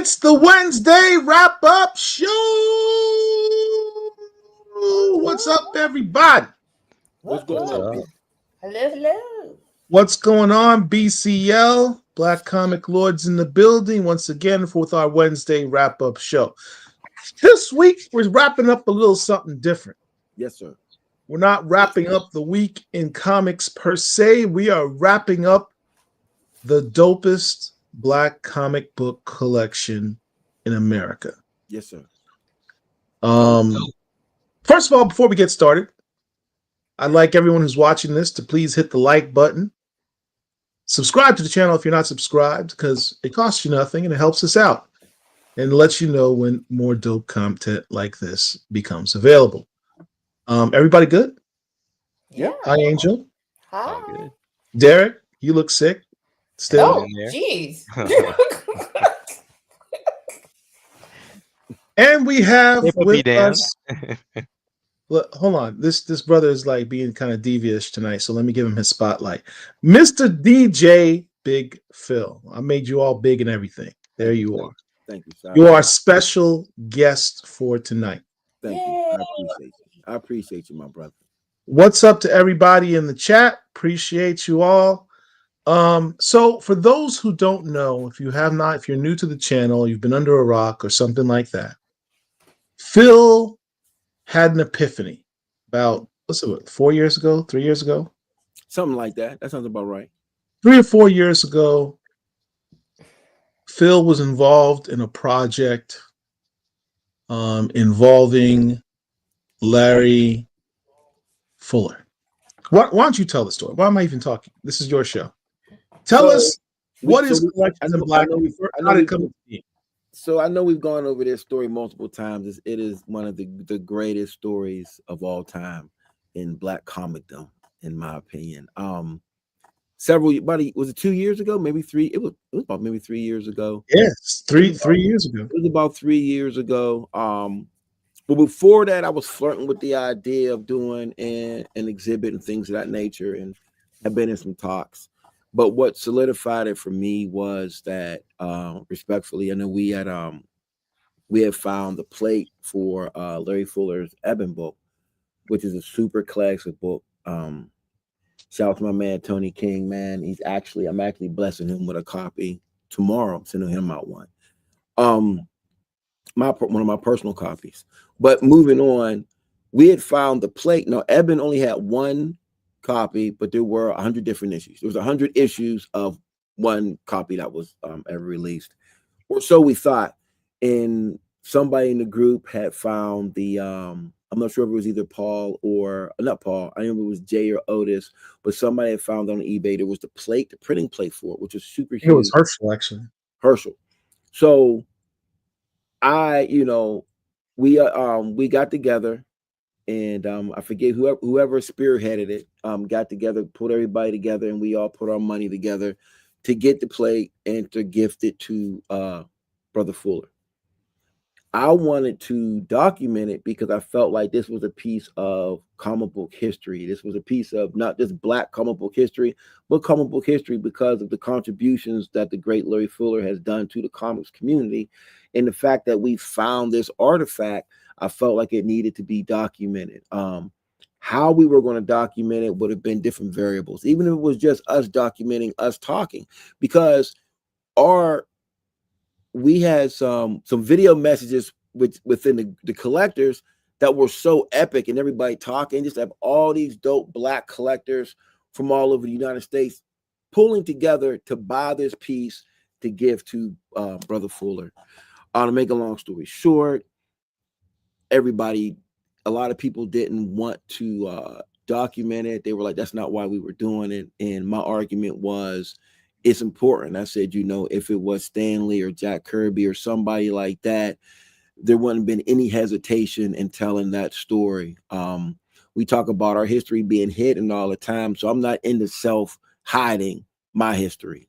It's the Wednesday wrap-up show. What's up, everybody? What's going on? Hello. What's going on, BCL? Black Comic Lords in the building once again with our Wednesday wrap-up show. This week, we're wrapping up a little something different. Yes, sir. We're not wrapping up the week in comics per se. We are wrapping up the dopest Black comic book collection in America. Yes, sir. First of all, before we get started, I'd like everyone who's watching this to please hit the like button. Subscribe to the channel if you're not subscribed, because it costs you nothing and it helps us out and lets you know when more dope content like this becomes available. Everybody good? Yeah. Hi, Angel. Hi. Good. Derek, you look sick. Still. Oh, jeez. And we have It would with be Dan. us. Look, hold on. This brother is like being kind of devious tonight, so let me give him his spotlight. Mr. DJ Big Phil. I made you all big and everything. There you are. Thank you, sir. You are a special guest for tonight. Thank you. I appreciate you, my brother. What's up to everybody in the chat? Appreciate you all. So for those who don't know, if you're new to the channel, you've been under a rock or something like that, Phil had an epiphany about, 4 years ago, 3 years ago? Something like that. That sounds about right. 3 or 4 years ago, Phil was involved in a project involving Larry Fuller. Why don't you tell the story? Why am I even talking? This is your show. Tell us what is collections in Black. So I know we've gone over this story multiple times. It is one of the greatest stories of all time in Black comicdom, in my opinion. Was it 2 years ago? Maybe three. It was about maybe 3 years ago. Yes, three years ago. It was about 3 years ago. But before that, I was flirting with the idea of doing an exhibit and things of that nature, and I've been in some talks. But what solidified it for me was that, respectfully, I know we had found the plate for Larry Fuller's Ebon book, which is a super classic book. Shout out to my man Tony King, man. I'm actually blessing him with a copy tomorrow. I'm sending him out one. One of my personal copies. But moving on, we had found the plate. Now, Ebon only had one copy, but there were 100 different issues. There was 100 issues of one copy that was ever released, or so we thought. And somebody in the group had found the I'm not sure if it was either Paul or not Paul. I remember it was Jay or Otis, but somebody had found on eBay there was the plate, the printing plate for it, which was super huge. It was Herschel, actually. Herschel. So we got together. And I forget whoever spearheaded it, got together, put everybody together, and we all put our money together to get the plate and to gift it to Brother Fuller. I wanted to document it because I felt like this was a piece of comic book history. This was a piece of not just Black comic book history, but comic book history because of the contributions that the great Larry Fuller has done to the comics community. And the fact that we found this artifact, I felt like it needed to be documented. How we were going to document it would have been different variables, even if it was just us documenting us talking, because we had some video messages within the collectors that were so epic, and everybody talking, just have all these dope Black collectors from all over the United States pulling together to buy this piece to give to Brother Fuller. To make a long story short, a lot of people didn't want to document it. They were like, that's not why we were doing it. And my argument was, it's important. I said, if it was Stanley or Jack Kirby or somebody like that, there wouldn't have been any hesitation in telling that story. We talk about our history being hidden all the time, so I'm not into self-hiding my history.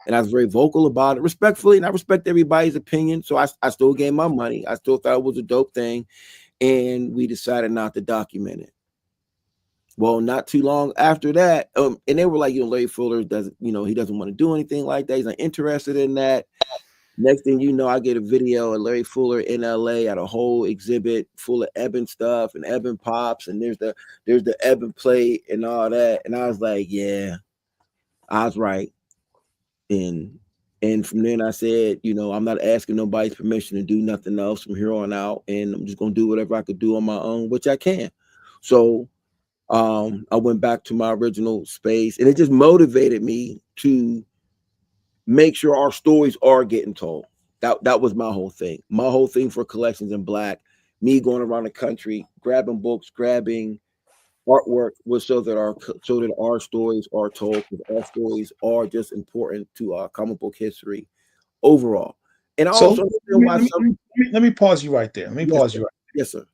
And I was very vocal about it, respectfully, and I respect everybody's opinion. So I still gave my money. I still thought it was a dope thing, and we decided not to document it. Well, not too long after that, and they were like, Larry Fuller doesn't, he doesn't want to do anything like that. He's not interested in that. Next thing you know, I get a video of Larry Fuller in LA at a whole exhibit full of Eben stuff and Eben pops, and there's the Eben plate and all that. And I was like, yeah, I was right. And from then I said, I'm not asking nobody's permission to do nothing else from here on out, and I'm just gonna do whatever I could do on my own, which I can. So I went back to my original space, and it just motivated me to make sure our stories are getting told. That was my whole thing. My whole thing for Collections in Black, me going around the country, grabbing books, grabbing artwork, was so that our stories are told, because our stories are just important to comic book history overall. And I also let me pause you right there. Yes, sir.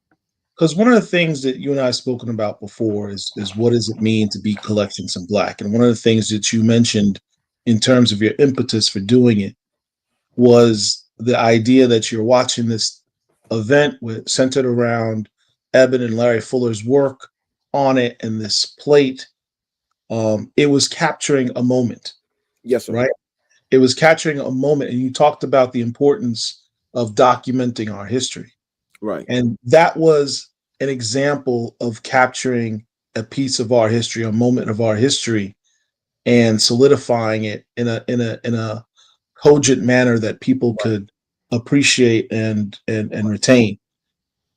Because one of the things that you and I have spoken about before is what does it mean to be Collections in Black? And one of the things that you mentioned in terms of your impetus for doing it was the idea that you're watching this event centered around Eben and Larry Fuller's work on it and this plate. It was capturing a moment. Yes, sir. Right? It was capturing a moment, and you talked about the importance of documenting our history. Right. And that was an example of capturing a piece of our history, a moment of our history, and solidifying it in a cogent manner that people could appreciate and retain.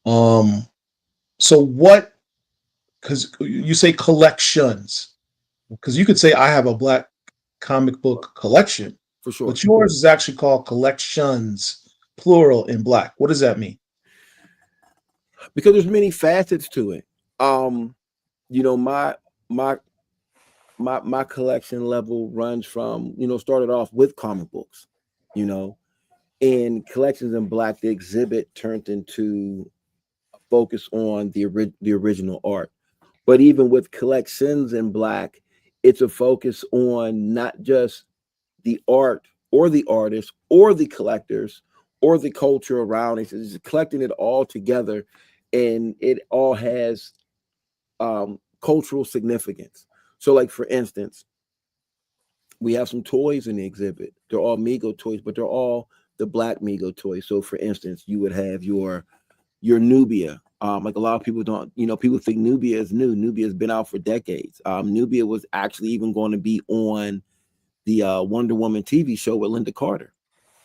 So what? Because you say collections, because you could say I have a Black comic book collection, for sure, but yours is actually called Collections, plural, in Black. What does that mean? Because there's many facets to it. My collection level runs from, started off with comic books, and Collections in Black, the exhibit turned into a focus on the original art. But even with Collections in Black, it's a focus on not just the art or the artists or the collectors or the culture around it. It's collecting it all together, and it all has cultural significance. So, like, for instance, we have some toys in the exhibit. They're all Mego toys, but they're all the Black Mego toys. So, for instance, you would have your Nubia. Like, a lot of people don't, people think Nubia is new. Nubia has been out for decades. Nubia was actually even going to be on the Wonder Woman TV show with Linda Carter,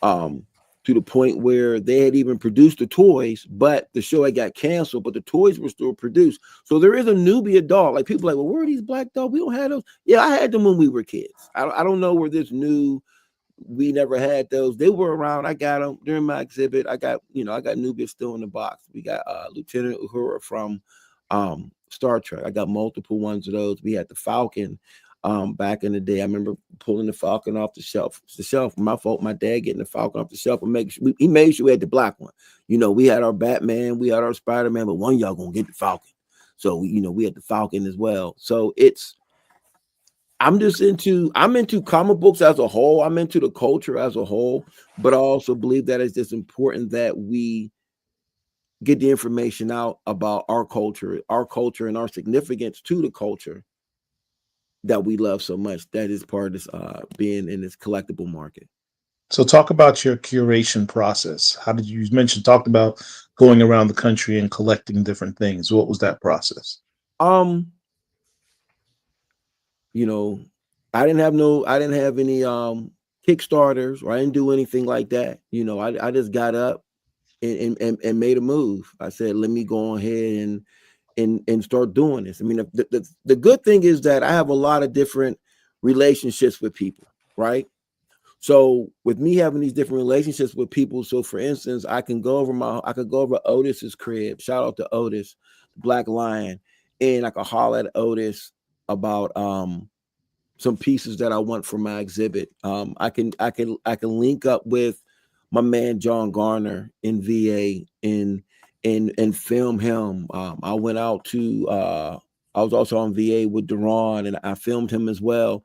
to the point where they had even produced the toys, but the show had got canceled, but the toys were still produced. So there is a Nubia doll. Like, people are like, well, where are these Black dolls? We don't have those. Yeah, I had them when we were kids. I don't know where this new, we never had those. They were around. I got them during my exhibit. I got Nubia still in the box. We got Lieutenant Uhura from Star Trek. I got multiple ones of those. We had the Falcon. Back in the day, I remember pulling the Falcon off the shelf. It's the shelf. My fault. My dad getting the Falcon off the shelf and he made sure we had the Black one. We had our Batman, we had our Spider-Man, but one of y'all gonna get the Falcon. So we had the Falcon as well. So I'm into comic books as a whole. I'm into the culture as a whole, but I also believe that it's just important that we get the information out about our culture and our significance to the culture that we love so much. That is part of this being in this collectible market. So talk about your curation process. How did you talked about going around the country and collecting different things? What was that process? I didn't have any Kickstarters, or I didn't do anything like that. I just got up and made a move. I said, let me go ahead and start doing this. I mean, the good thing is that I have a lot of different relationships with people, right? So with me having these different relationships with people, so for instance, I could go over Otis's crib. Shout out to Otis, Black Lion, and I could holler at Otis about some pieces that I want for my exhibit. I can link up with my man John Garner in VA and film him. I went out to I was also on VA with Duran, and I filmed him as well.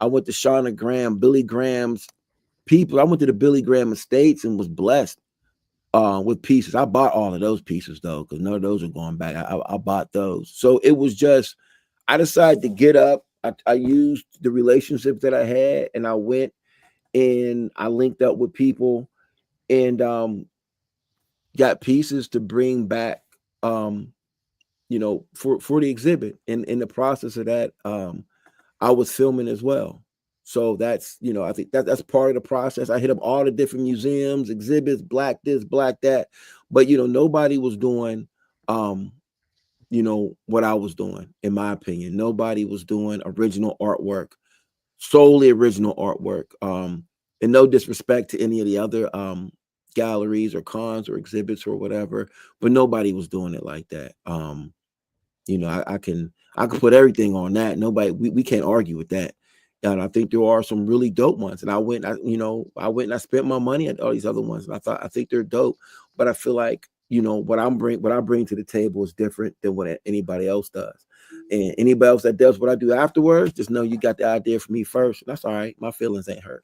I went to Shauna Graham, Billy Graham's people. I went to the Billy Graham estates and was blessed with pieces. I bought all of those pieces though, because none of those are going back. I bought those. So it was just, I decided to get up. I used the relationships that I had, and I went and I linked up with people. and got pieces to bring back, you know, for the exhibit. And in the process of that, I was filming as well. So that's, you know, I think that's part of the process. I hit up all the different museums, exhibits, black this, black that, but you know, nobody was doing you know, what I was doing, in my opinion. Nobody was doing original artwork, solely original artwork. And no disrespect to any of the other galleries or cons or exhibits or whatever, but nobody was doing it like that. You know, I can put everything on that. Nobody, we can't argue with that. And I think there are some really dope ones. And I went and I spent my money at all these other ones. And I think they're dope. But I feel like, you know, what I bring to the table is different than what anybody else does. And anybody else that does what I do afterwards, just know you got the idea from me first. That's all right. My feelings ain't hurt.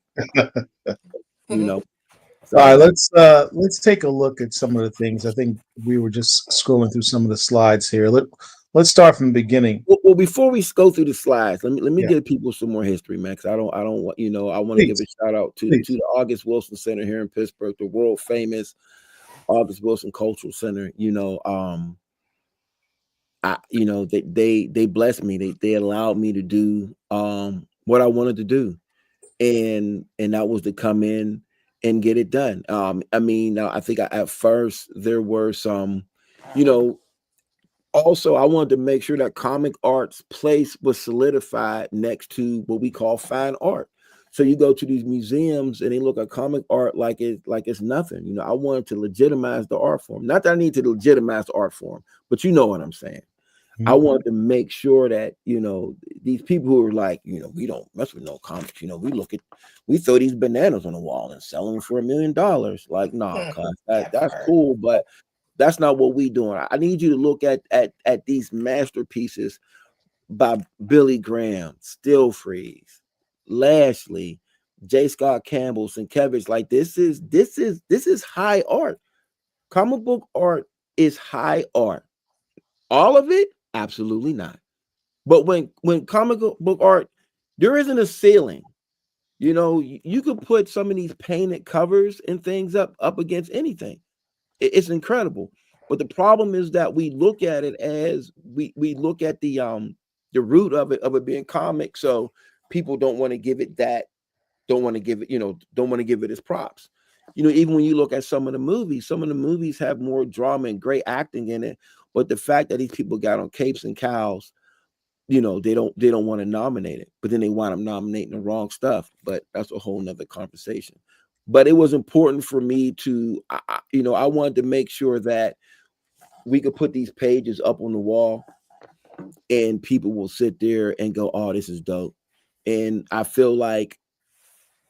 You know. So, all right, let's take a look at some of the things. I think we were just scrolling through some of the slides here. Let's start from the beginning. Well, before we go through the slides, let me give people some more history, man. Because I don't want, you know, I want to give a shout out to the August Wilson Center here in Pittsburgh, the world famous August Wilson Cultural Center. You know, you know, they blessed me. They allowed me to do what I wanted to do, and that was to come in and get it done. I mean, I think at first there were some, you know. Also, I wanted to make sure that comic art's place was solidified next to what we call fine art. So you go to these museums and they look at comic art like it's nothing. You know, I wanted to legitimize the art form. Not that I need to legitimize the art form, but you know what I'm saying. Mm-hmm. I wanted to make sure that, you know, these people who are like, you know, we don't mess with no comics. You know, we throw these bananas on the wall and sell them for $1 million. Like, nah, that's cool, but that's not what we doing. I need you to look at these masterpieces by Billy Graham, Still Freeze, Lashley, J. Scott Campbell, Sienkiewicz. Like this is high art. Comic book art is high art. All of it, absolutely not. But when comic book art, there isn't a ceiling. You know, you could put some of these painted covers and things up against anything. It's incredible. But the problem is that we look at it as we look at the root of it being comic. So people don't want to give it don't want to give it its props. You know, even when you look at some of the movies have more drama and great acting in it. But the fact that these people got on capes and cows, you know, they don't want to nominate it, but then they wind up nominating the wrong stuff. But that's a whole nother conversation. But it was important for me to, you know, I wanted to make sure that we could put these pages up on the wall and people will sit there and go, oh, this is dope. And I feel like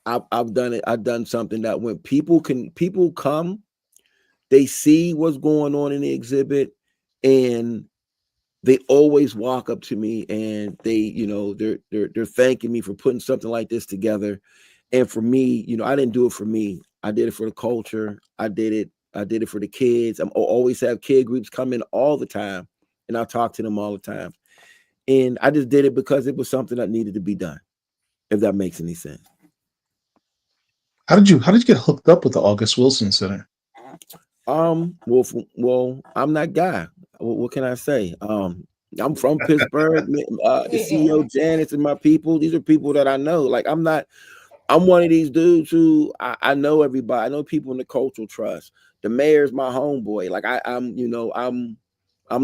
I've done it. I've done something that when people come, they see what's going on in the exhibit and they always walk up to me and they, you know, they're thanking me for putting something like this together. And for me, you know, I didn't do it for me. I did it for the culture. I did it for the kids. I always have kid groups come in all the time and I talk to them all the time. And I just did it because it was something that needed to be done, if that makes any sense. How did you get hooked up with the August Wilson Center? Well, I'm that guy. What can I say? I'm from Pittsburgh. The CEO Janice and my people, these are people that I know. Like I'm one of these dudes who I know everybody. I know people in the cultural trust. The mayor's my homeboy. Like I'm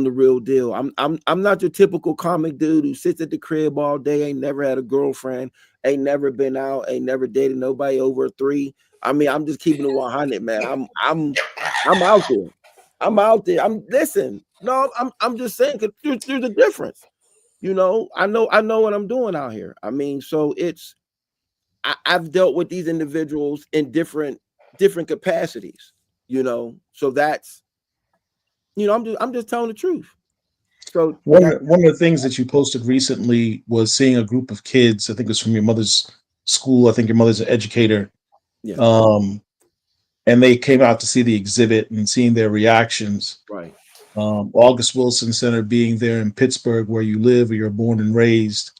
the real deal. I'm not your typical comic dude who sits at the crib all day, ain't never had a girlfriend, ain't never been out, ain't never dated nobody over 3. I mean, I'm just keeping it 100, man. I'm out there. I'm out there. I'm just saying, cause there's a difference. You know, I know what I'm doing out here. I mean, so I've dealt with these individuals in different capacities, you know. So that's, you know, I'm just telling the truth. So one of the things that you posted recently was seeing a group of kids. I think it was from your mother's school. I think your mother's an educator. Yeah. And they came out to see the exhibit and seeing their reactions. Right. August Wilson Center being there in Pittsburgh, where you live, where you're born and raised.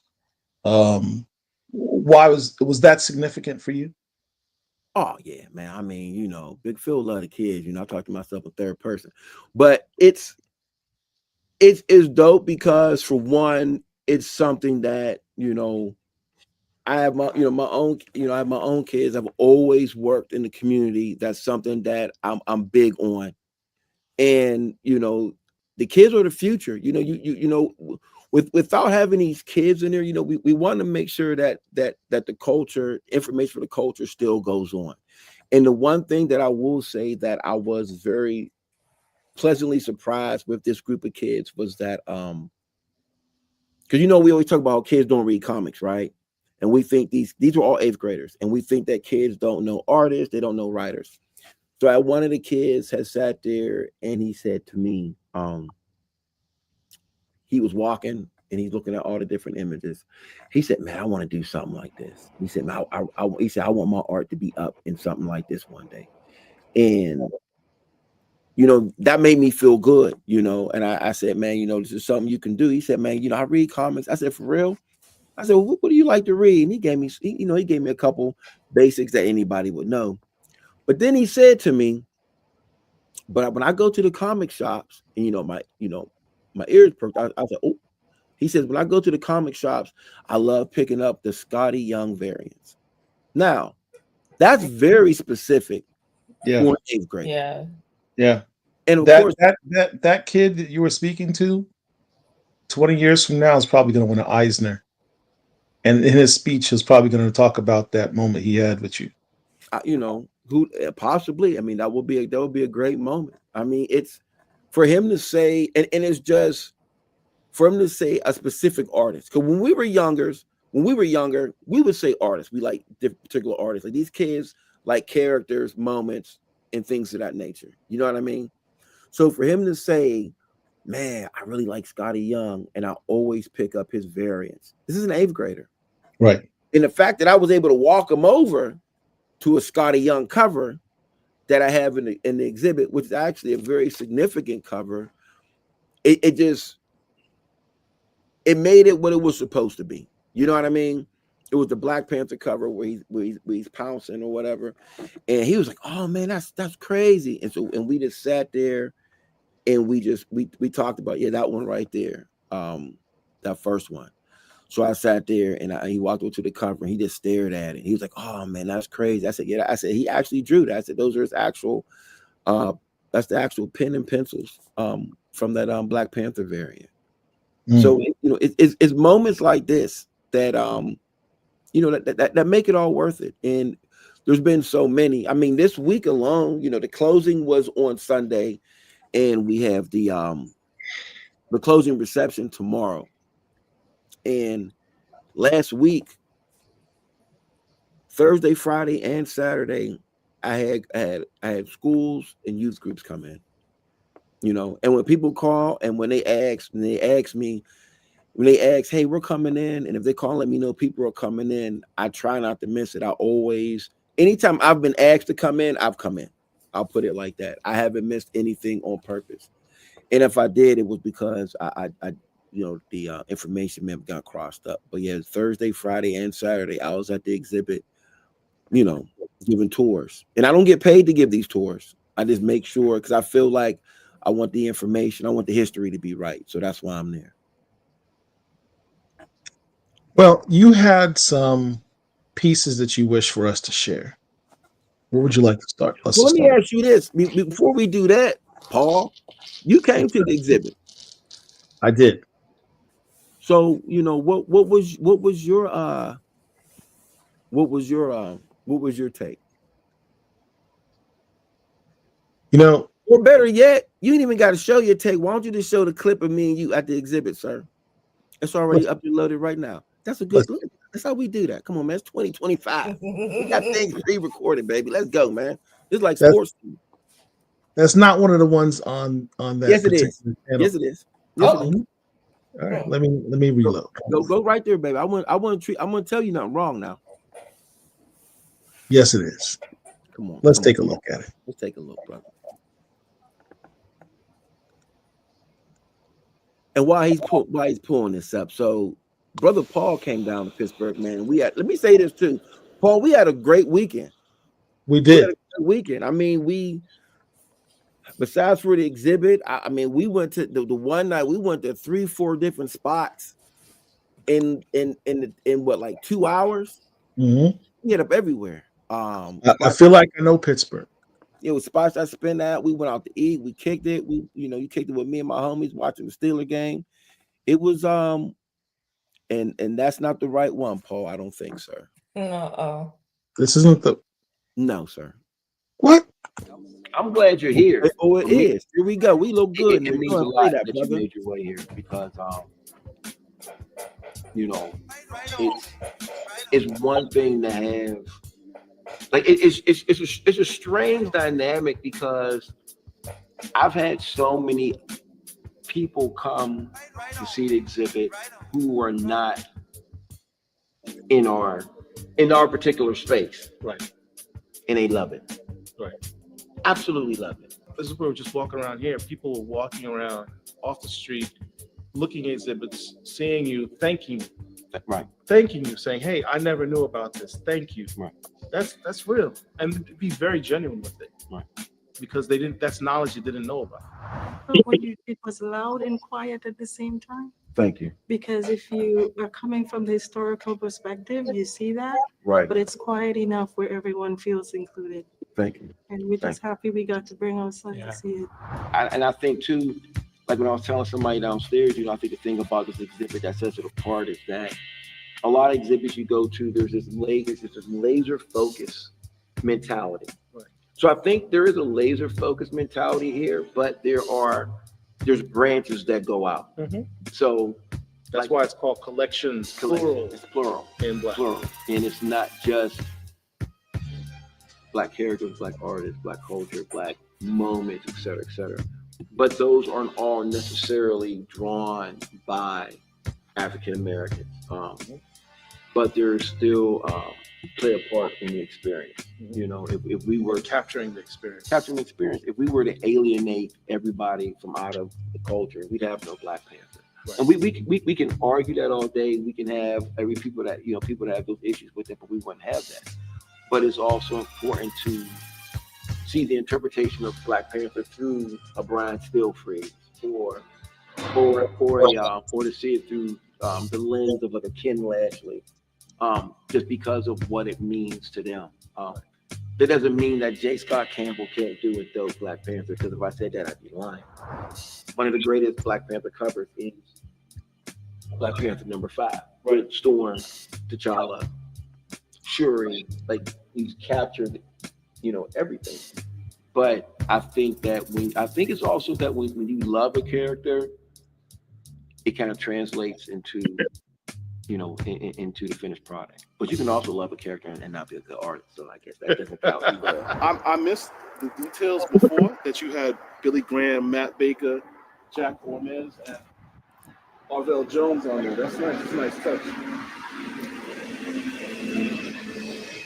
Why was that significant for you? Oh yeah, man. I mean, Big Phil love the kids. I talk to myself in third person, but it's dope because for one, it's something that I have my own I have my own kids. I've always worked in the community. That's something that I'm big on, and the kids are the future. Without having these kids in there, we want to make sure that the culture, information for the culture, still goes on. And the one thing that I will say that I was very pleasantly surprised with this group of kids was that because we always talk about how kids don't read comics, right? And we think these were all 8th graders, and we think that kids don't know artists, they don't know writers. So one of the kids had sat there and he said to me, he was walking and he's looking at all the different images. He said, "Man, I want to do something like this." He said, "Man, he said, I want my art to be up in something like this one day." And that made me feel good, and I said, "Man, this is something you can do." He said, "Man, I read comics." I said, "For real?" I said, "Well, what do you like to read?" And he gave me, he gave me a couple basics that anybody would know. But then he said to me, "But when I go to the comic shops," and my ears perked. I said, "Oh." He says, "When I go to the comic shops, I love picking up the Scotty Young variants." Now, that's very specific for 8th grade. Yeah. And of course, that kid that you were speaking to 20 years from now is probably going to win an Eisner. And in his speech, he's probably going to talk about that moment he had with you. Who possibly? I mean, that would be a great moment. I mean, it's for him to say, and it's just for him to say a specific artist. Because when we were younger, we would say artists. We like different particular artists. Like these kids like characters, moments, and things of that nature. You know what I mean? So for him to say, "Man, I really like Scotty Young, and I always pick up his variants." This is an 8th grader. Right. And the fact that I was able to walk him over to a Scotty Young cover that I have in the exhibit, which is actually a very significant cover, it made it what it was supposed to be. You know what I mean? It was the Black Panther cover where he's pouncing or whatever, and he was like, "Oh man, that's crazy." And we just sat there, and we talked about that one right there, that first one. So I sat there and he walked over to the cover and he just stared at it. He was like, "Oh man, that's crazy." I said, "Yeah." I said, "He actually drew that." I said, "Those are his actual, that's the actual pen and pencils from that Black Panther variant." So it's moments like this that that make it all worth it. And there's been so many. I mean, this week alone, the closing was on Sunday, and we have the closing reception tomorrow. And last week, Thursday, Friday, and Saturday, I had schools and youth groups come in. And when people call and when they ask me, when they ask, "Hey, we're coming in," and if they call and let me know people are coming in, I try not to miss it. Anytime I've been asked to come in, I've come in. I'll put it like that. I haven't missed anything on purpose. And if I did, it was because the information may have got crossed up. But yeah, Thursday, Friday, and Saturday, I was at the exhibit, giving tours. And I don't get paid to give these tours. I just make sure, because I feel like I want the information, I want the history to be right. So that's why I'm there. Well, you had some pieces that you wish for us to share. What would you like to start? Let me ask you this. Before we do that, Paul, you came to the exhibit. I did. So, what was your take? Or better yet, you ain't even got to show your take. Why don't you just show the clip of me and you at the exhibit, sir? It's already uploaded right now. That's a good look. That's how we do that. Come on, man. It's 2025. We got things pre-recorded, baby. Let's go, man. It's like sports. That's not one of the ones on that. Yes, it is. Channel. Yes, it is. Yes, it is. All right, let me reload. Go right there, baby. I'm gonna tell you nothing wrong now. Yes, it is. Come on. Let's take a look at it. Let's take a look, brother. And while he's pulling this up, so Brother Paul came down to Pittsburgh, man. Let me say this too, Paul. We had a great weekend. We We had did. a good weekend. I mean, besides for the exhibit, I mean, we went to the one night. We went to 3-4 different spots in what, like 2 hours. Mhm. We hit up everywhere. I feel like I know Pittsburgh. It was spots I spent at. We went out to eat. We kicked it. You kicked it with me and my homies watching the Steeler game. It was and that's not the right one, Paul. I don't think, sir. No. This isn't the No, sir. what? I'm glad you're here. Oh, it is. Here we go. We look good. It means a lot that you made your way here because you know, it's one thing to have like it's a strange dynamic because I've had so many people come to see the exhibit who are not in our particular space. Right. And they love it. Right. Absolutely love it. This is where we're just walking around here. People were walking around off the street, looking at exhibits, seeing you, thanking you, saying, "Hey, I never knew about this. Thank you." Right. That's real, and be very genuine with it. Right. Because that's knowledge you didn't know about. But it was loud and quiet at the same time. Thank you. Because if you are coming from the historical perspective, you see that, Right. but it's quiet enough where everyone feels included. Thank you. And we're just happy we got to bring our son to see it. And I think too, like when I was telling somebody downstairs, I think the thing about this exhibit that sets it apart is that a lot of exhibits you go to, there's this laser focus mentality. Right. So I think there is a laser focus mentality here, but there's branches that go out. Mm-hmm. So that's why it's called collections. Plural. It's plural. In Black. Plural. And it's not just Black characters, Black artists, Black culture, Black moments, et cetera, et cetera. But those aren't all necessarily drawn by African Americans. But they're still play a part in the experience. Mm-hmm. If we were capturing the experience. If we were to alienate everybody from out of the culture, we'd have no Black Panther. Right. And we can argue that all day. We can have people that have those issues with it, but we wouldn't have that. But it's also important to see the interpretation of Black Panther through a Brian Stilfree, or to see it through the lens of like a Ken Lashley, just because of what it means to them. That doesn't mean that J. Scott Campbell can't do it though, Black Panther, because if I said that, I'd be lying. One of the greatest Black Panther covers is Black Panther #5, with Storm, T'Challa, Shuri, like he's captured, everything. But I think it's also that when you love a character, it kind of translates into, into the finished product. But you can also love a character and not be a good artist. So I guess that doesn't count either. I missed the details before that you had Billy Graham, Matt Baker, Jack Gomez, and Arvell Jones on there. That's nice. It's a nice touch.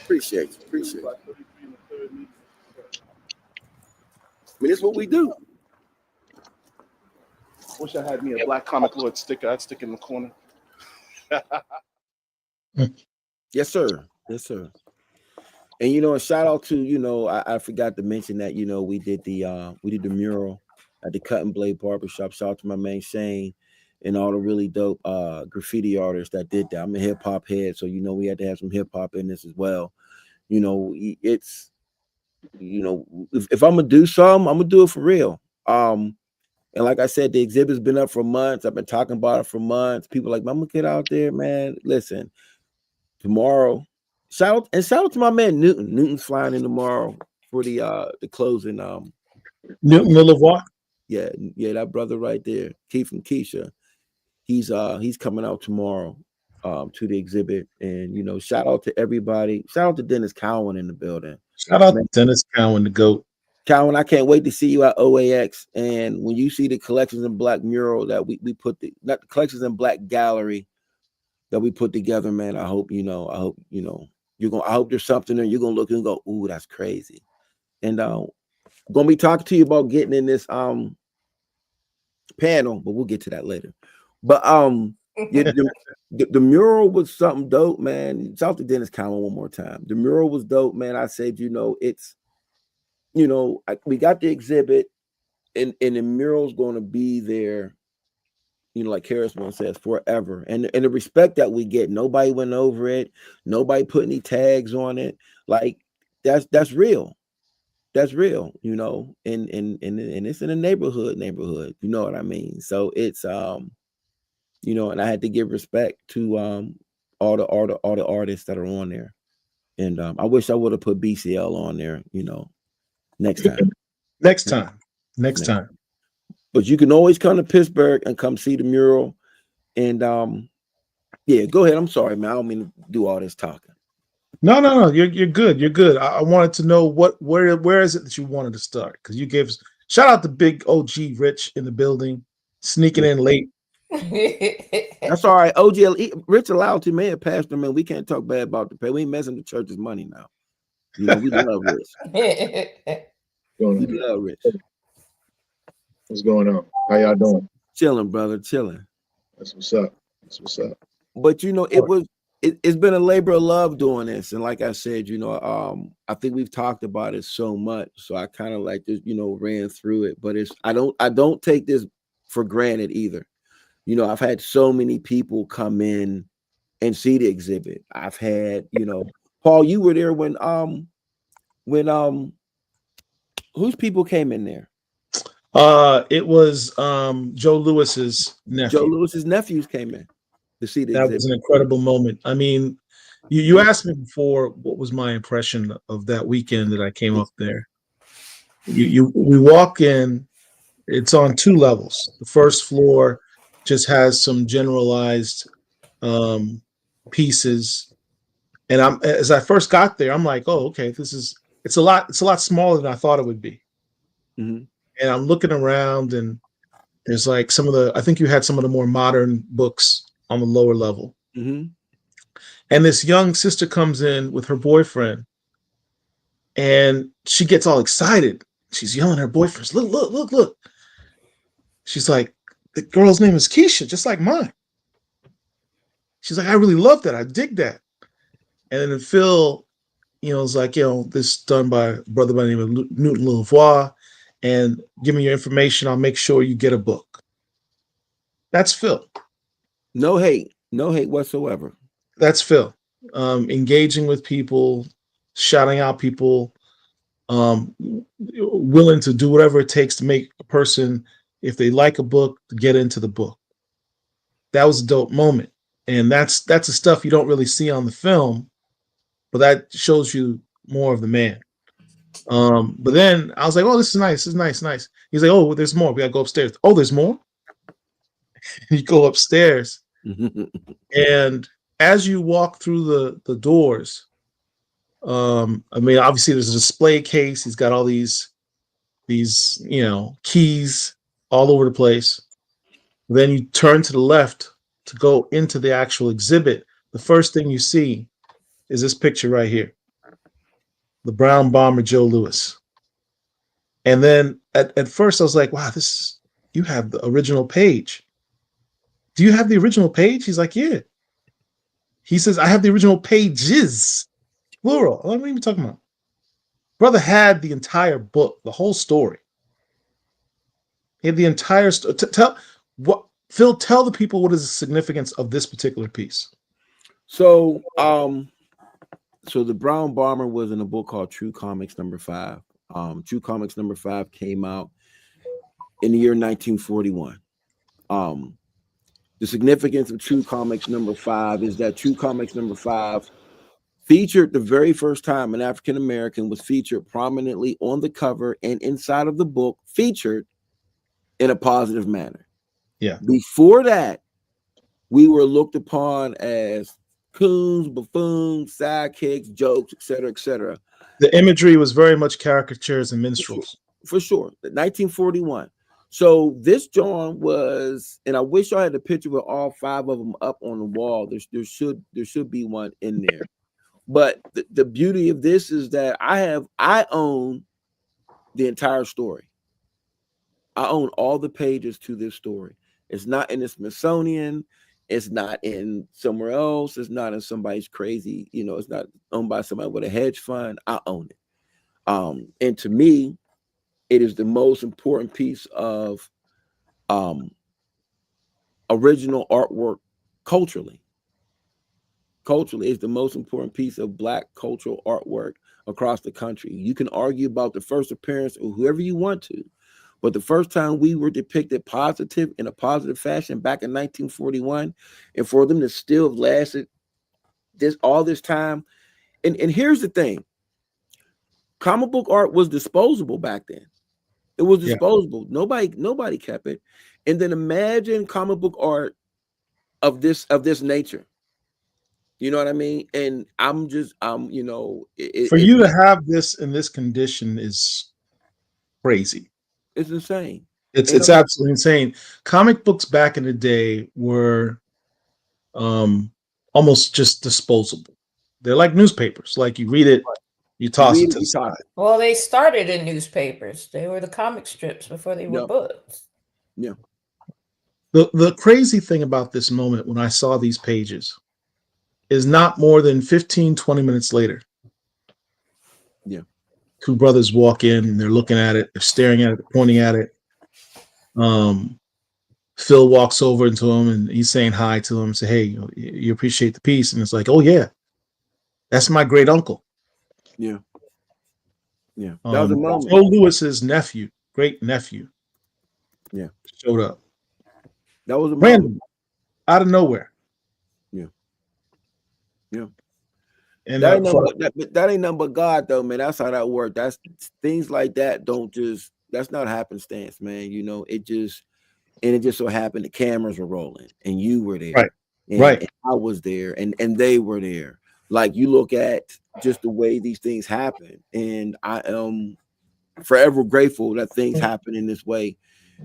Appreciate you. I mean, it's what we do. Wish I had me a Black Comic Lord sticker. I'd stick in the corner. Yes, sir. And a shout out to I forgot to mention that we did the mural at the Cut and Blade Barbershop. Shout out to my man Shane and all the really dope graffiti artists that did that. I'm a hip hop head, so we had to have some hip hop in this as well. It's if I'm gonna do something, I'm gonna do it for real. And like I said, the exhibit's been up for months. I've been talking about it for months. People are like, I'm gonna get out there, man. Listen, tomorrow, shout out to my man Newton. Newton's flying in tomorrow for the closing. Newton Lavoie. Yeah, that brother right there, Keith and Keisha. He's coming out tomorrow to the exhibit. And shout out to everybody. Shout out to Dennis Cowan in the building. Shout out to Dennis Cowan, the GOAT. Cowan, I can't wait to see you at OAX. And when you see the collections in Black mural that we put not the collections in Black gallery that we put together, man, I hope you're gonna, I hope there's something there you're gonna look and go, ooh, that's crazy. And gonna be talking to you about getting in this panel, but we'll get to that later. But Yeah, the mural was something dope, man. Shout out to Dennis Cowan one more time. The mural was dope, man. I said, it's, we got the exhibit, and the mural's going to be there, like Harrisman says, forever. And the respect that we get, nobody went over it, nobody put any tags on it. Like that's real. That's real, and it's in a neighborhood, you know what I mean? So it's and I had to give respect to all the artists that are on there. And I wish I would have put BCL on there, next time. Next time. But you can always come to Pittsburgh and come see the mural. And yeah, go ahead. I'm sorry, man. I don't mean to do all this talking. No. You're good. You're good. I wanted to know where is it that you wanted to start? Because you gave us shout out to big OG Rich in the building, sneaking in late. That's all right. OG Rich allowed to, man, Pastor, man. We can't talk bad about the pay. We ain't messing the church's money now. We love Rich. We love Rich. What's going on? How y'all doing? Chilling, brother. Chilling. That's what's up. But it's been a labor of love doing this, and like I said, I think we've talked about it so much, so I kind of like just ran through it. But I don't take this for granted either. I've had so many people come in and see the exhibit. I've had, Paul, you were there when whose people came in there? It was Joe Lewis's nephew. Joe Lewis's nephews came in to see the exhibit. Was an incredible moment. I mean, you asked me before what was my impression of that weekend that I came up there. We walk in, it's on 2 levels. The first floor just has some generalized pieces. And as I first got there, I'm like, oh, okay, it's a lot smaller than I thought it would be. Mm-hmm. And I'm looking around, and there's like I think you had some of the more modern books on the lower level. Mm-hmm. And this young sister comes in with her boyfriend, and she gets all excited. She's yelling at her boyfriend, look. She's like, the girl's name is Keisha, just like mine. She's like, I really love that. I dig that. And then Phil, is like, this is done by a brother by the name of Newton Lavoie, and give me your information. I'll make sure you get a book. That's Phil. No hate whatsoever. That's Phil. Engaging with people, shouting out people, willing to do whatever it takes to make a person, if they like a book, to get into the book. That was a dope moment. And that's the stuff you don't really see on the film, but that shows you more of the man. But then I was like, oh, this is nice. He's like, oh, there's more. We gotta go upstairs. Oh, there's more? You go upstairs. And as you walk through the doors, obviously there's a display case. He's got all these keys all over the place. Then you turn to the left to go into the actual exhibit. The first thing you see is this picture right here. The brown bomber, Joe Louis. And then at first I was like, wow, you have the original page. Do you have the original page? He's like, yeah. He says, I have the original pages. Plural. What are you talking about? Brother had the entire book, the whole story. He had the entire story. Phil, tell the people what is the significance of this particular piece. So the Brown Bomber was in a book called True Comics #5. True Comics #5 came out in the year 1941. The significance of True Comics #5 is that True Comics #5 featured the very first time an African American was featured prominently on the cover and inside of the book, featured in a positive manner. Yeah. Before that, we were looked upon as coons, buffoons, sidekicks, jokes, etc., etc. The imagery was very much caricatures and minstrels. For sure. 1941. So this John was, and I wish I had a picture with all 5 of them up on the wall. There should be one in there. But the beauty of this is that I own the entire story. I own all the pages to this story. It's not in the Smithsonian. It's not in somewhere else. It's not in somebody's crazy, it's not owned by somebody with a hedge fund. I own it. And to me, it is the most important piece of original artwork culturally. Culturally, it's the most important piece of Black cultural artwork across the country. You can argue about the first appearance or whoever you want to, but the first time we were depicted positive in a positive fashion back in 1941, and for them to still have lasted all this time. And here's the thing. Comic book art was disposable back then. It was disposable. Yeah. Nobody kept it. And then imagine comic book art of this nature. You know what I mean? And for you to have this in this condition is crazy. It's insane. It's absolutely insane. Comic books back in the day were almost just disposable. They're like newspapers. Like you read it, you toss it to the side. Well, they started in newspapers. They were the comic strips before they were books. Yeah. The crazy thing about this moment when I saw these pages is not more than 15, 20 minutes later. Yeah. Two brothers walk in and they're looking at it, they're staring at it, pointing at it. Phil walks over into him and he's saying hi to him, say, hey, you appreciate the piece? And it's like, oh yeah, that's my great uncle. Yeah. Yeah. That was a moment. Joe Lewis's nephew, great nephew. Yeah. Showed up. That was a random, out of nowhere. Yeah. Yeah. And that ain't nothing but God though, man. That's how that works. That's things like that that's not happenstance, man. It just so happened the cameras were rolling and you were there. Right. And I was there and they were there. Like you look at just the way these things happen, and I am forever grateful that things happen in this way,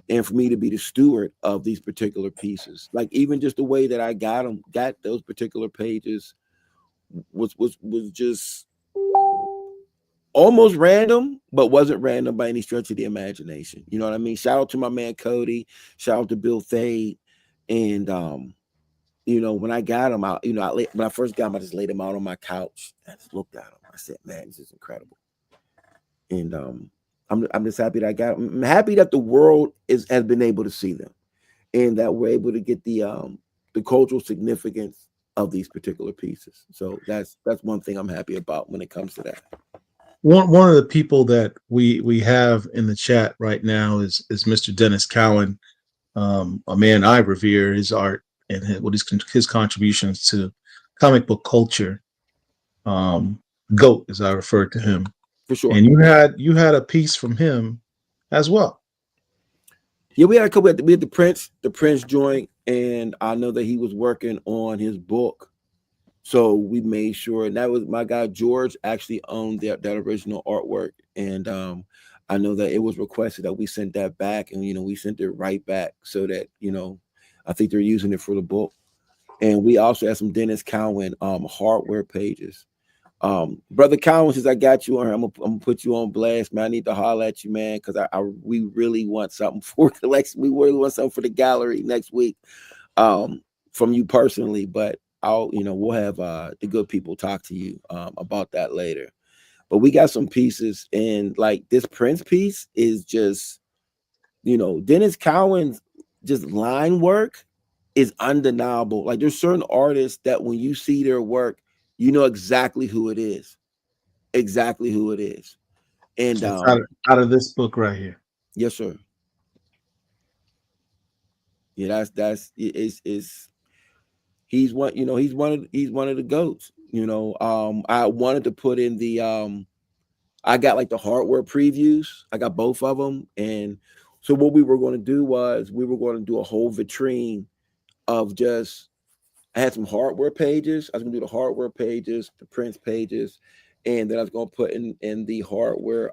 and for me to be the steward of these particular pieces. Like even just the way that I got those particular pages was just almost random, but wasn't random by any stretch of the imagination. You know what I mean? Shout out to my man Cody. Shout out to Bill Thade, and when I got them out, when I first got them, I just laid them out on my couch. I just looked at them. I said, man, this is incredible. And I'm just happy that I got them. I'm happy that the world has been able to see them and that we're able to get the cultural significance of these particular pieces. So that's one thing I'm happy about when it comes to that. One of the people that we have in the chat right now is Mr. Dennis Cowan, a man I revere, his art and his contributions to comic book culture. GOAT, as I refer to him. For sure. And you had a piece from him as well. Yeah, we had a couple. We had the Prince joint, and I know that he was working on his book, so we made sure. And that was my guy George actually owned that original artwork, and I know that it was requested that we sent that back, and we sent it right back so that I think they're using it for the book. And we also had some Dennis Cowan hardware pages. Brother Cowan, since I got you on here, I'm gonna put you on blast, man. I need to holler at you, man, because we really want something for collection. We really want something for the gallery next week, from you personally. But we'll have the good people talk to you about that later. But we got some pieces, and like this Prince piece is just, Dennis Cowan's just line work is undeniable. Like there's certain artists that when you see their work, you know exactly who it is. Exactly who it is. And out of this book right here. Yes, sir. Yeah, he's one of the GOATs. I wanted to put in the I got like the hardware previews. I got both of them. And so what we were going to do was we were going to do a whole vitrine of just, I had some hardware pages. I was going to do the hardware pages, the Prince pages, and then I was going to put in the hardware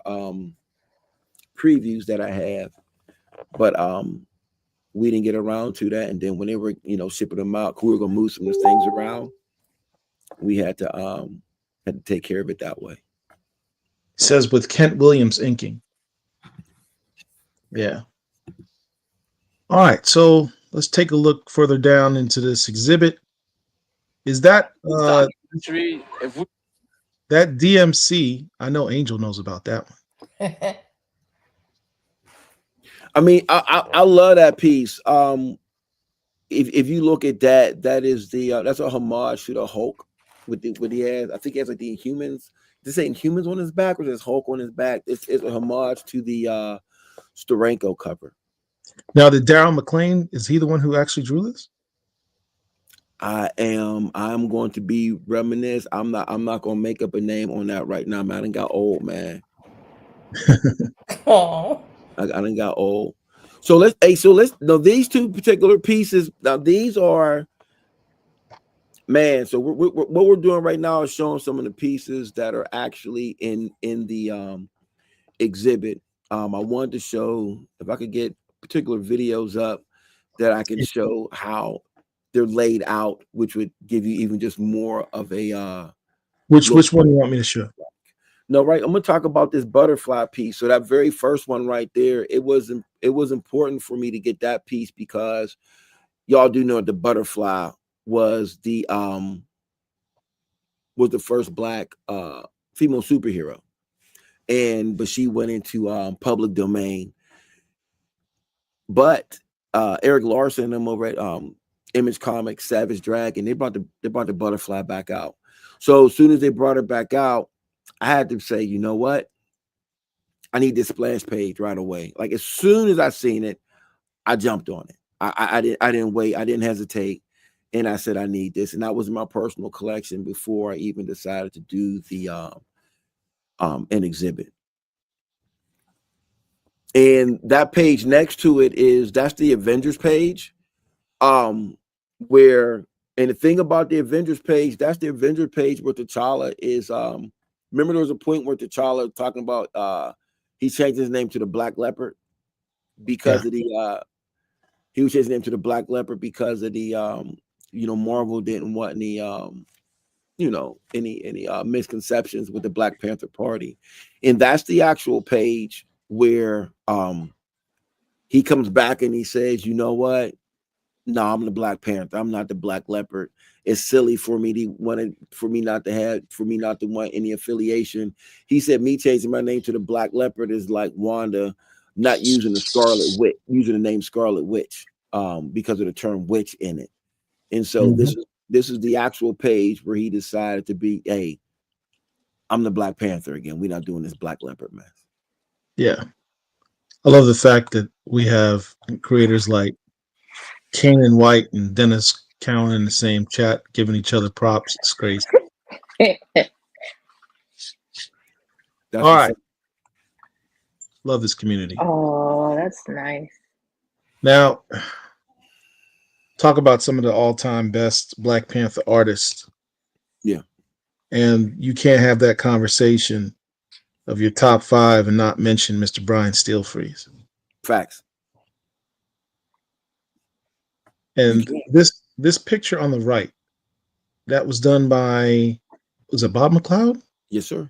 previews that I have. But we didn't get around to that. And then when they were, shipping them out, we were going to move some of those things around. We had to take care of it that way. It says with Kent Williams inking. Yeah. All right. So let's take a look further down into this exhibit. Is that that DMC? I know Angel knows about that one. I mean, I love that piece. If you look at that, that is the that's a homage to the Hulk with he has. I think he has like the Inhumans. This ain't Humans on his back, or there's Hulk on his back. It's a homage to the Steranko cover. Now, the Darryl McLean, is he the one who actually drew this? I'm going to be reminisce. I'm not gonna make up a name on that right now, man. I done got old, man. Oh, I done got old. So let's now these two particular pieces. Now these are, man. So what we're doing right now is showing some of the pieces that are actually in the exhibit. I wanted to show, if I could get particular videos up that I can show how they're laid out, which would give you even just more of a which one do you want me to show? No, right. I'm gonna talk about this butterfly piece. So that very first one right there, it was important for me to get that piece because y'all do know the butterfly was the first Black female superhero, but she went into public domain. But Eric Larson and them over at Image Comics, Savage Dragon, they brought the butterfly back out. So as soon as they brought it back out, I had to say, you know what? I need this splash page right away. Like as soon as I seen it, I jumped on it. I didn't wait. I didn't hesitate. And I said, I need this. And that was my personal collection before I even decided to do the an exhibit. And that page next to it that's the Avengers page. Where, and the thing about the Avengers page, that's the Avengers page where T'Challa is remember there was a point where T'Challa talking about he changed his name to the Black Leopard because of the he was changing his name to the Black Leopard because of the Marvel didn't want any any misconceptions with the Black Panther Party. And that's the actual page where he comes back and he says, you know what? No, I'm the Black Panther. I'm not the Black Leopard. It's silly for me not to want any affiliation. He said me changing my name to the Black Leopard is like Wanda not using the name Scarlet Witch because of the term witch in it. And so this is the actual page where he decided to be, hey, I'm the Black Panther again. We're not doing this Black Leopard mess. Yeah. I love the fact that we have creators like Kanan White and Dennis Cowan in the same chat, giving each other props. It's crazy. All right. Love this community. Oh, that's nice. Now, talk about some of the all-time best Black Panther artists. Yeah. And you can't have that conversation of your top 5 and not mention Mr. Brian Steelfreeze. Facts. And this picture on the right, that was done by, was it Bob McLeod? Yes, sir.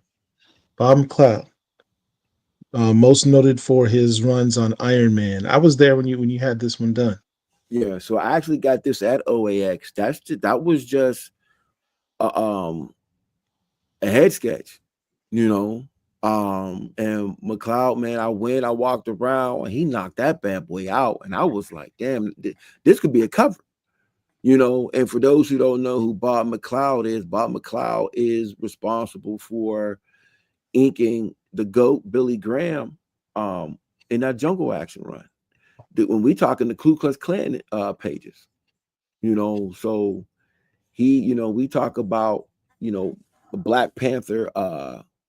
Bob McLeod. Most noted for his runs on Iron Man. I was there when you had this one done. Yeah, so I actually got this at OAX. That was just a head sketch, and McLeod, man, I walked around and he knocked that bad boy out, and I was like, damn, this could be a cover, And for those who don't know who Bob McLeod is responsible for inking the GOAT Billy Graham in that Jungle Action run. When we talking the Ku Klux Klan pages, so he, we talk about, the Black Panther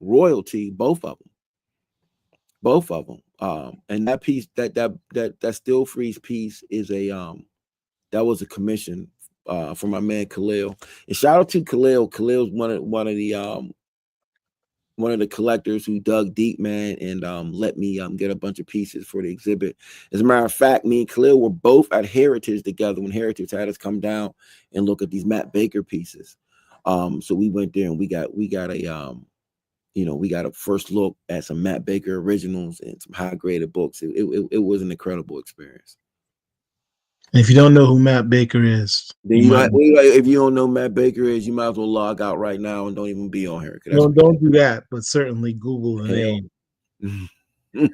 royalty, both of them. And that piece, that Still Freeze piece is that was a commission from my man Khalil. And shout out to Khalil. Khalil's one of the collectors who dug deep, man, and let me get a bunch of pieces for the exhibit. As a matter of fact, me and Khalil were both at Heritage together when Heritage had us come down and look at these Matt Baker pieces. So we went there and we got a first look at some Matt Baker originals and some high graded books. It was an incredible experience. And if you don't know who Matt Baker is, Then if you don't know who Matt Baker is, you might as well log out right now and don't even be on here. don't do that, but certainly Google the name.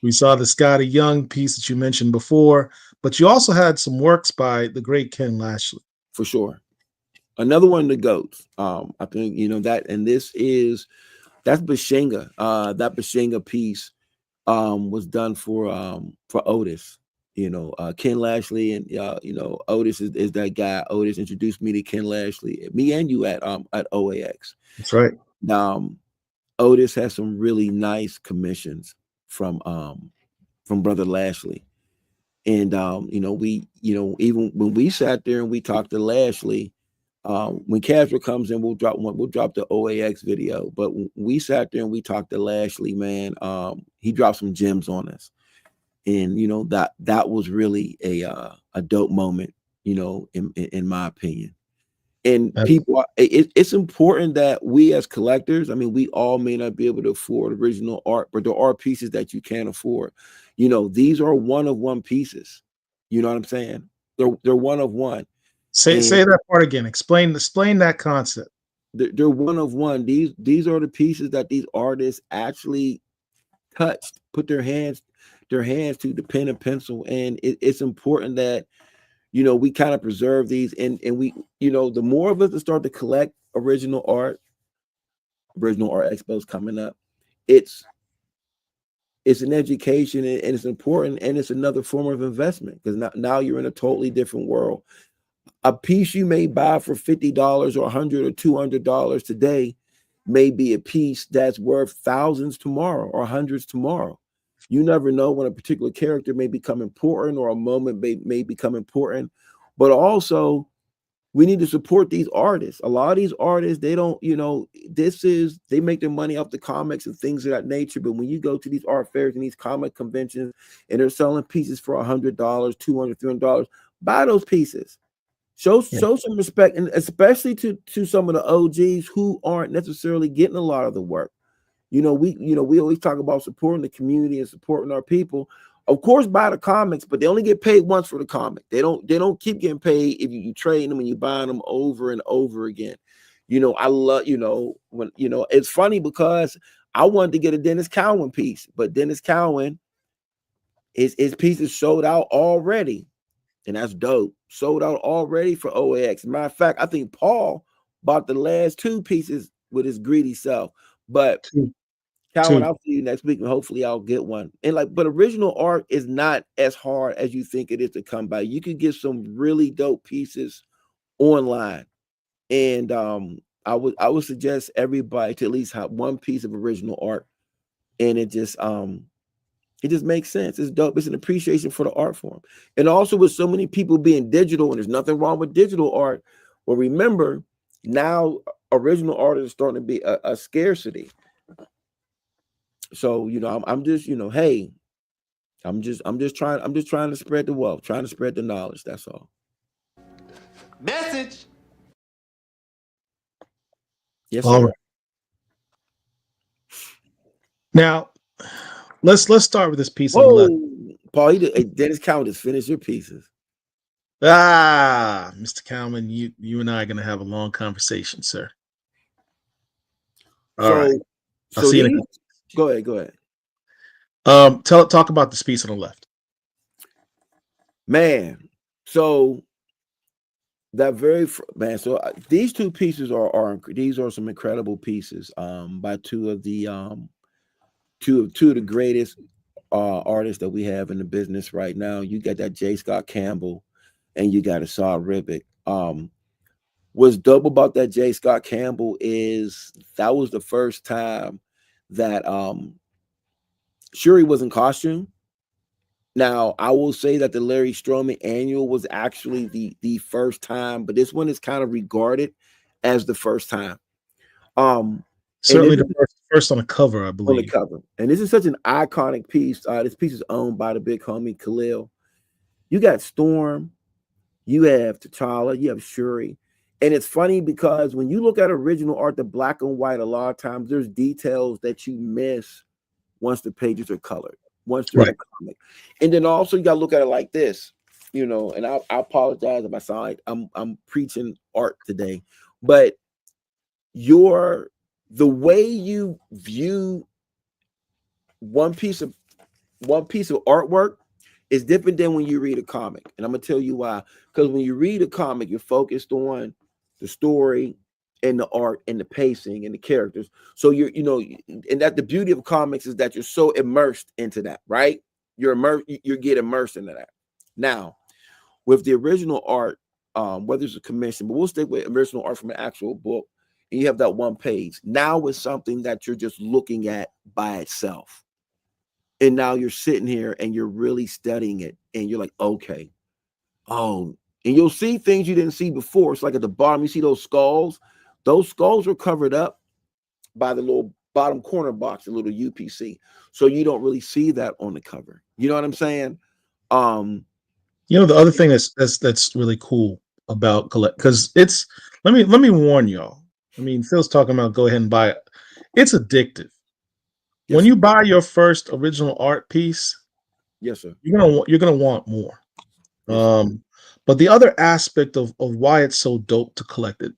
We saw the Scotty Young piece that you mentioned before, but you also had some works by the great Ken Lashley. For sure. Another one of the GOATs. I think, that, and that's Bashenga. That Bashenga piece was done for Otis. Ken Lashley and Otis is that guy. Otis introduced me to Ken Lashley, me and you at OAX. That's right. Otis has some really nice commissions from Brother Lashley, and we even when we sat there and we talked to Lashley, when Casper comes in, we'll drop the OAX video. But when we sat there and we talked to Lashley, man, he dropped some gems on us. And that was really a dope moment, in my opinion. And people, it's important that we as collectors, I mean, we all may not be able to afford original art, but there are pieces that you can afford. These are one-of-one pieces. You know what I'm saying? They're one-of-one. Say that part again. Explain that concept. They're one-of-one. These are the pieces that these artists actually touched, put their hands to the pen and pencil, and it's important that we kind of preserve these, and we the more of us that start to collect original art expos coming up, it's an education, and it's important, and it's another form of investment, because now you're in a totally different world. A piece you may buy for $50 or $100 or $200 today may be a piece that's worth thousands tomorrow or hundreds tomorrow. You never know when a particular character may become important, or a moment may become important. But also, we need to support these artists. A lot of these artists, they don't, they make their money off the comics and things of that nature. But when you go to these art fairs and these comic conventions, and they're selling pieces for $100, $200, $300, buy those pieces. Show some respect, and especially to some of the OGs who aren't necessarily getting a lot of the work. We always talk about supporting the community and supporting our people. Of course, buy the comics, but they only get paid once for the comic. They don't keep getting paid if you trade them and you buy them over and over again. I love, when it's funny because I wanted to get a Dennis Cowan piece, but Dennis Cowan, his pieces sold out already. And that's dope. Sold out already for OAX. Matter of fact, I think Paul bought the last two pieces with his greedy self. But Calvin, I'll see you next week, and hopefully I'll get one. And but original art is not as hard as you think it is to come by. You can get some really dope pieces online. And I would suggest everybody to at least have one piece of original art. And it just makes sense. It's dope. It's an appreciation for the art form. And also, with so many people being digital, and there's nothing wrong with digital art. Well, remember, now original art is starting to be a scarcity. So, I'm just, hey, I'm just trying to spread the wealth, trying to spread the knowledge. That's all. Message. Yes, all sir. Right. Now, let's start with this piece. Whoa, Paul, Dennis Cowan, just finish your pieces. Mr. Cowman, you and I are going to have a long conversation, sir. All right. I'll see you in a Go ahead. Talk about this piece on the left. Man, so that so these two pieces are some incredible pieces by two of the greatest artists that we have in the business right now. You got that J. Scott Campbell, and you got Asad Ribic. What's dope about that J. Scott Campbell is that was the first time that Shuri was in costume. Now, I will say that the Larry Stroman annual was actually the first time, but this one is kind of regarded as the first time. Certainly the first on the cover, I believe. On the cover. And this is such an iconic piece. This piece is owned by the big homie Khalil. You got Storm, you have T'Challa, you have Shuri. And it's funny because when you look at original art, the black and white, a lot of times there's details that you miss once the pages are colored, once they're in a comic. And then also you got to look at it like this. you know, and I apologize if I sound like I'm preaching art today, but the way you view one piece of artwork is different than when you read a comic. And I'm gonna tell you why. Because when you read a comic, you're focused on the story and the art and the pacing and the characters. So you know, and that the beauty of comics is that you're so immersed into that, right? You get immersed into that. Now, with the original art, whether it's a commission, but we'll stick with original art from an actual book, and you have that one page. Now it's something that you're just looking at by itself. And now you're sitting here and you're really studying it, and you're like, okay, oh, and you'll see things you didn't see before. It's like at the bottom, you see those skulls. Those skulls are covered up by the little bottom corner box, the little UPC. So you don't really see that on the cover. You know what I'm saying? You know, the other thing that's really cool about collect, because it's let me warn y'all. I mean, Phil's talking about go ahead and buy it. It's addictive. Yes, When you buy your first original art piece, yes, sir. you're gonna want more. Yes, But the other aspect of why it's so dope to collect it,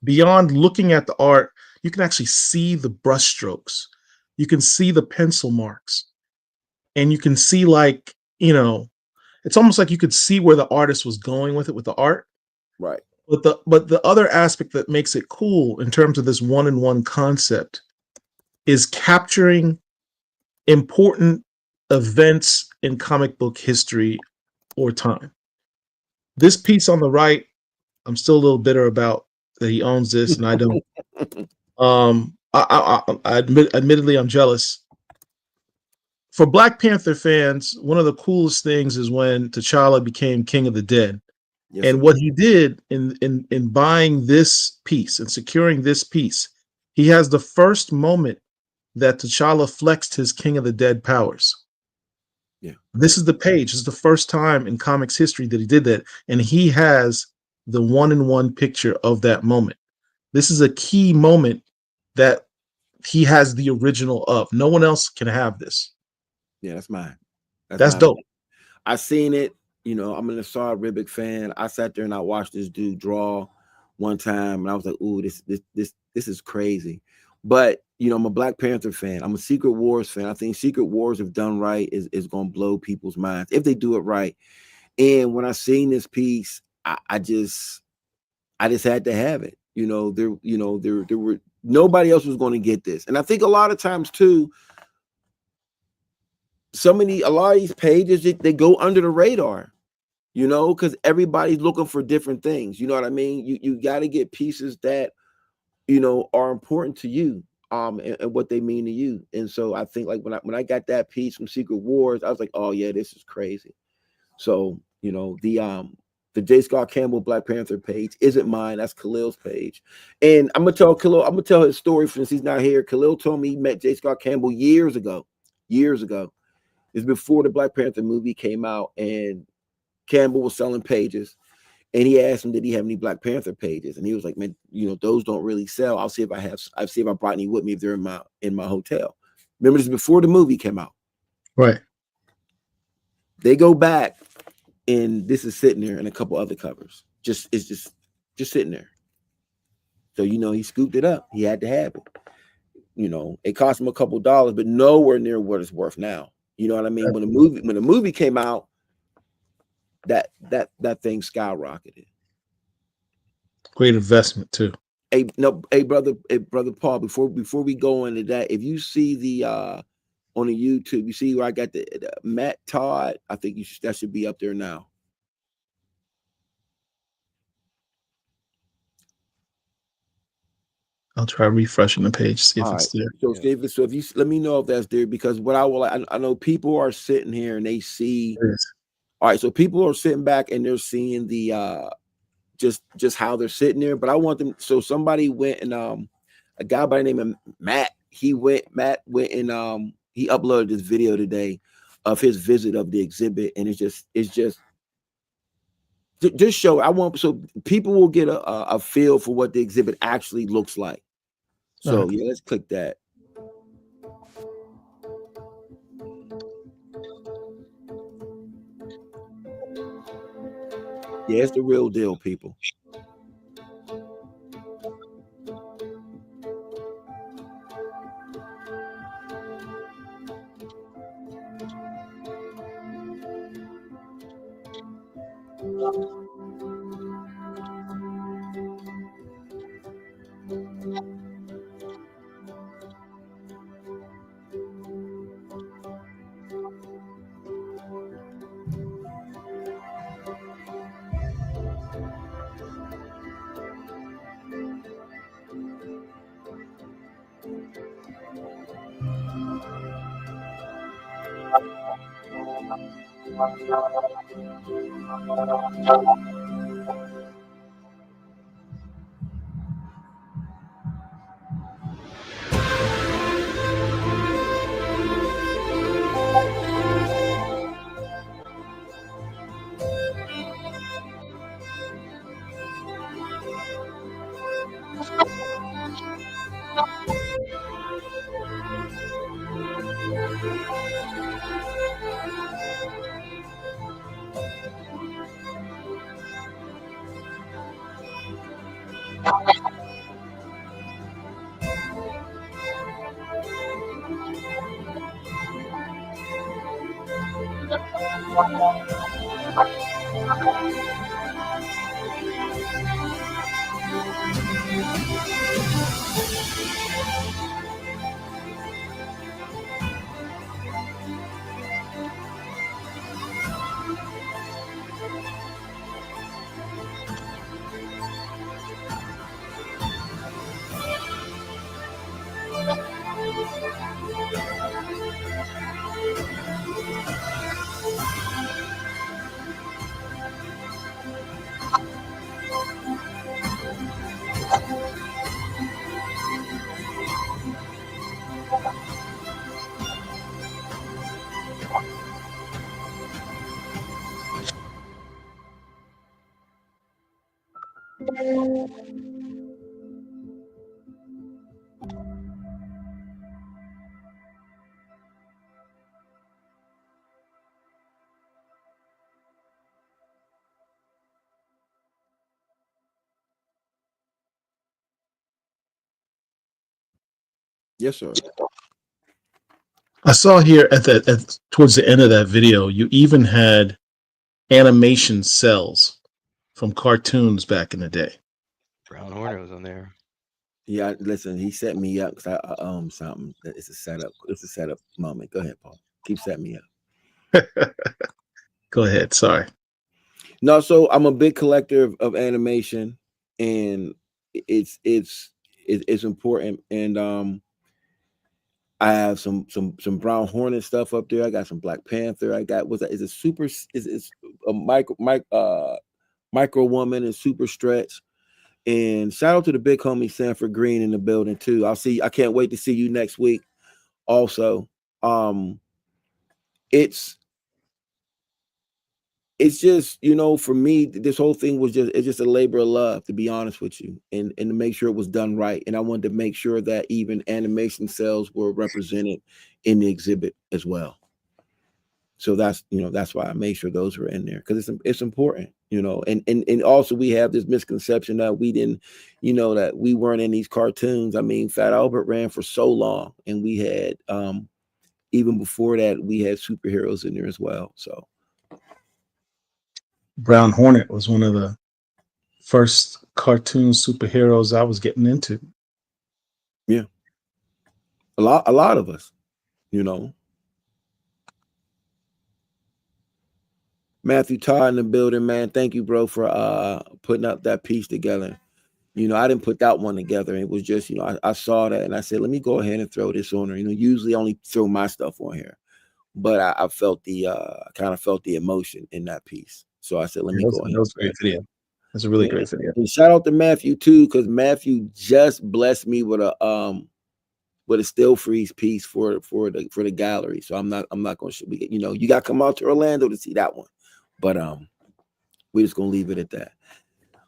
beyond looking at the art, you can actually see the brush strokes. You can see the pencil marks, and you can see, like, you know, it's almost like you could see where the artist was going with it with the art. right. But the other aspect that makes it cool in terms of this one-in-one concept is capturing important events in comic book history or time. This piece on the right, I'm still a little bitter about that he owns this and I don't. Admittedly, I'm jealous. For Black Panther fans, one of the coolest things is when T'Challa became King of the Dead. Yes, And sir. what he did in buying this piece and securing this piece, he has the first moment that T'Challa flexed his King of the Dead powers. Yeah. This is the page. This is the first time in comics history that he did that. And he has the one-in-one picture of that moment. This is a key moment that he has the original of. No one else can have this. Yeah, that's mine. That's mine. dope. I seen it. You know, I'm an Asar Ribic fan. I sat there and I watched this dude draw one time, and I was like, "Ooh, this is crazy." But you know, I'm a Black Panther fan. I'm a Secret Wars fan. I think Secret Wars, if done right, is going to blow people's minds if they do it right. And when I seen this piece, I just had to have it. There were nobody else was going to get this, and I think a lot of times too. A lot of these pages, they go under the radar, because everybody's looking for different things. You know what I mean? You got to get pieces that, are important to you, and what they mean to you. And so I think, like, when I got that piece from Secret Wars, I was like, oh yeah, this is crazy. So, the J. Scott Campbell Black Panther page isn't mine. That's Khalil's page. And I'm gonna tell his story since he's not here. Khalil told me he met J. Scott Campbell years ago. It's before the Black Panther movie came out, and Campbell was selling pages, and he asked him, did he have any Black Panther pages? And he was like, man, those don't really sell. I'll see if I brought any with me if they're in my hotel. Remember, this is before the movie came out. Right. They go back, and this is sitting there, and a couple other covers. It's just sitting there. So he scooped it up. He had to have it. It cost him a couple dollars, but nowhere near what it's worth now. You know what I mean? When the movie came out, that thing skyrocketed. Great investment too. Hey, brother Paul, before we go into that, if you see the on the YouTube, you see where I got the Matt Todd, I think that should be up there now. I'll try refreshing the page, see if All it's right. there. So if you let me know if that's there, because what I know people are sitting here and they see. All right, so people are sitting back and they're seeing the just how they're sitting there, but I want them. So somebody went and a guy by the name of Matt went and he uploaded this video today of his visit of the exhibit, and it's just show. So people will get a feel for what the exhibit actually looks like. So right. yeah, let's click that. Yeah, it's the real deal, people. Yes, sir. I saw here towards the end of that video, you even had animation cells from cartoons back in the day. Brown Hornet was on there. Yeah, listen, he set me up because I something. It's a setup. It's a setup moment. Go ahead, Paul. Keep setting me up. Go ahead. Sorry. No, so I'm a big collector of animation, and it's important. And I have some Brown Hornet stuff up there. I got some Black Panther. I got is a micro woman and super stretch. And shout out to the big homie Sanford Green in the building too. I can't wait to see you next week. Also, it's just, for me, this whole thing it's just a labor of love, to be honest with you, and to make sure it was done right. And I wanted to make sure that even animation cells were represented in the exhibit as well. So that's why I made sure those were in there, because it's important, and also we have this misconception that we didn't, that we weren't in these cartoons. I mean, Fat Albert ran for so long, and we had even before that, we had superheroes in there as well. So Brown Hornet was one of the first cartoon superheroes I was getting into. Yeah, a lot of us, Matthew Todd in the building, man. Thank you, bro, for putting up that piece together. I didn't put that one together. It was just, I saw that and I said, let me go ahead and throw this on her. Usually I only throw my stuff on here, but I kind of felt the emotion in that piece. So I said, let me go ahead. That was a great video. That's a really great video. And shout out to Matthew too, because Matthew just blessed me with a still freeze piece for the gallery. So I'm not going to, you got to come out to Orlando to see that one. But we're just gonna leave it at that.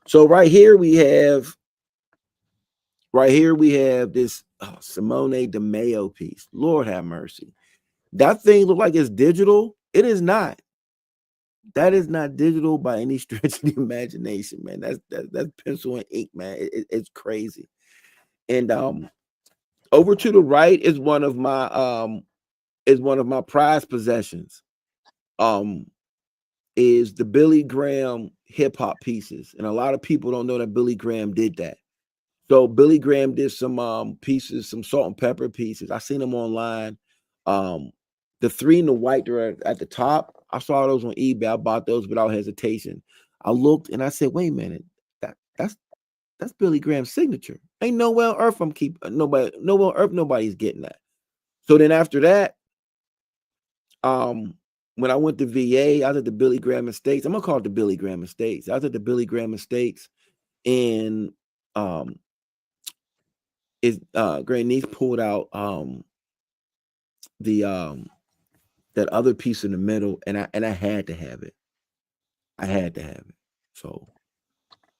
So right here we have this Simone DeMeo piece. Lord have mercy. That thing look like it's digital. It is not. That is not digital by any stretch of the imagination, man. That's pencil and ink, man. It's crazy. And over to the right is one of my prized possessions. Is the Billy Graham hip hop pieces, and a lot of people don't know that Billy Graham did that. So Billy Graham did some pieces, some salt and pepper pieces. I seen them online. The 3 in the white are at the top. I saw those on eBay. I bought those without hesitation. I looked and I said, "Wait a minute, that's Billy Graham's signature. Ain't nowhere on earth nobody's getting that." So then after that, when I went to VA, I was at the Billy Graham Estates. I'm gonna call it the Billy Graham Estates. I was at the Billy Graham Estates, and his great niece pulled out that other piece in the middle, and I had to have it. I had to have it. So,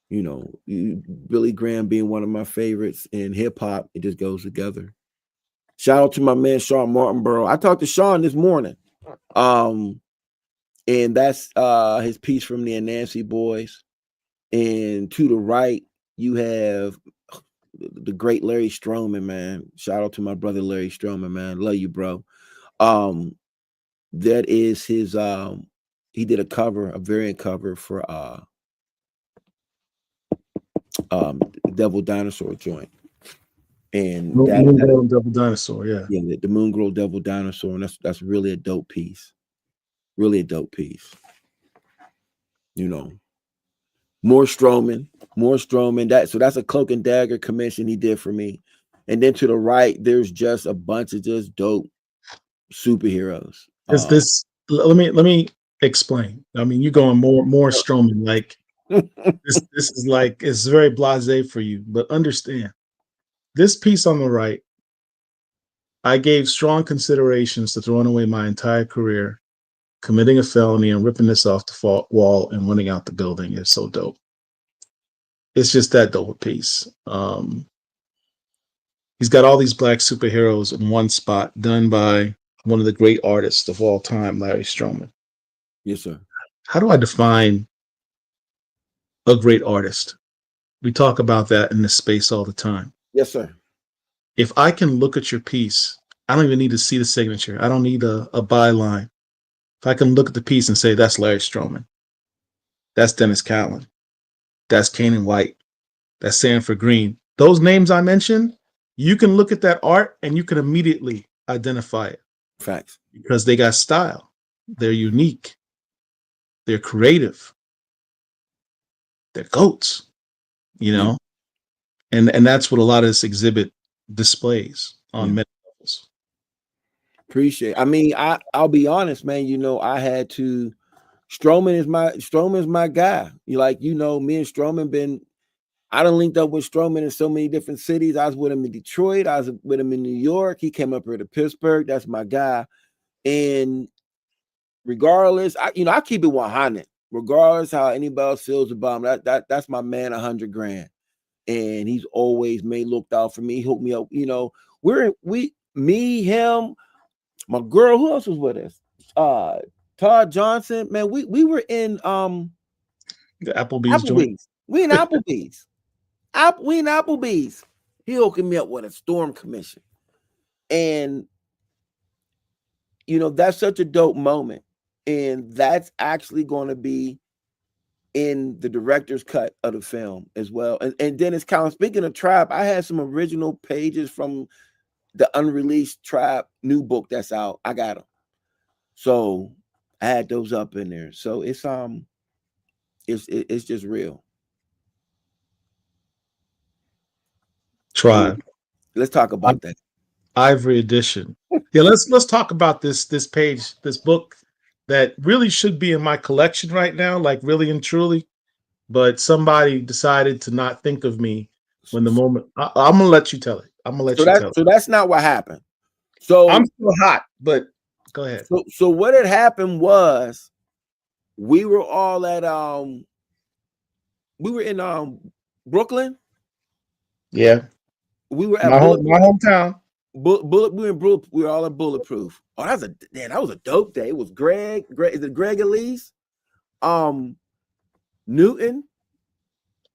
Billy Graham being one of my favorites in hip hop, it just goes together. Shout out to my man Sean Martinborough. I talked to Sean this morning. And that's his piece from the Nancy Boys. And to the right, you have the great Larry Stroman, man. Shout out to my brother Larry Stroman, man. Love you, bro. That is his he did a variant cover for Devil Dinosaur joint. And Moon Devil Dinosaur, yeah. Yeah, the Moon Girl Devil Dinosaur, and that's really a dope piece. Really a dope piece. More Stroman. That's a Cloak and Dagger commission he did for me. And then to the right, there's just a bunch of just dope superheroes. Let me explain. I mean, you're going more Stroman. Like this is like, it's very blasé for you, but understand this piece on the right, I gave strong considerations to throwing away my entire career, committing a felony, and ripping this off the wall and running out the building. It's so dope. It's just that dope a piece. He's got all these black superheroes in one spot, done by one of the great artists of all time, Larry Stroman. Yes, sir. How do I define a great artist? We talk about that in this space all the time. Yes, sir. If I can look at your piece, I don't even need to see the signature. I don't need a byline. If I can look at the piece and say, that's Larry Stroman, that's Dennis Callan, that's Kanan White, that's Sanford Green, those names I mentioned, you can look at that art and you can immediately identify it. Facts. Because they got style. They're unique. They're creative. They're goats, And that's what a lot of this exhibit displays on many levels. Appreciate it. I mean, I'll be honest, man. I had to. Stroman's my guy. Me and Stroman I done linked up with Stroman in so many different cities. I was with him in Detroit. I was with him in New York. He came up here to Pittsburgh. That's my guy. And regardless, I keep it 100. Regardless how anybody else feels about him, that's my man. $100,000, and he's always looked out for me. He hooked me up. Me, him, my girl. Who else was with us? Todd Johnson. Man, we were in the Applebee's joint. We in Applebee's. We in Applebee's. He hooking me up with a storm commission, and that's such a dope moment. And that's actually going to be in the director's cut of the film as well. And Dennis Callan, speaking of Tribe, I had some original pages from the unreleased Tribe new book that's out. I got them. So I had those up in there. So it's just real. Tribe. Let's talk about that. Ivory edition. Yeah, let's talk about this page, this book that really should be in my collection right now, like really and truly. But somebody decided to not think of me when the moment. I'm gonna let you tell it. So that's not what happened. So I'm still hot, but go ahead. So what had happened was we were all at we were in Brooklyn. Yeah. We were at my hometown. We were all in Bulletproof. Oh, that was a dope day. It was Greg. Is it Greg Elise? Newton,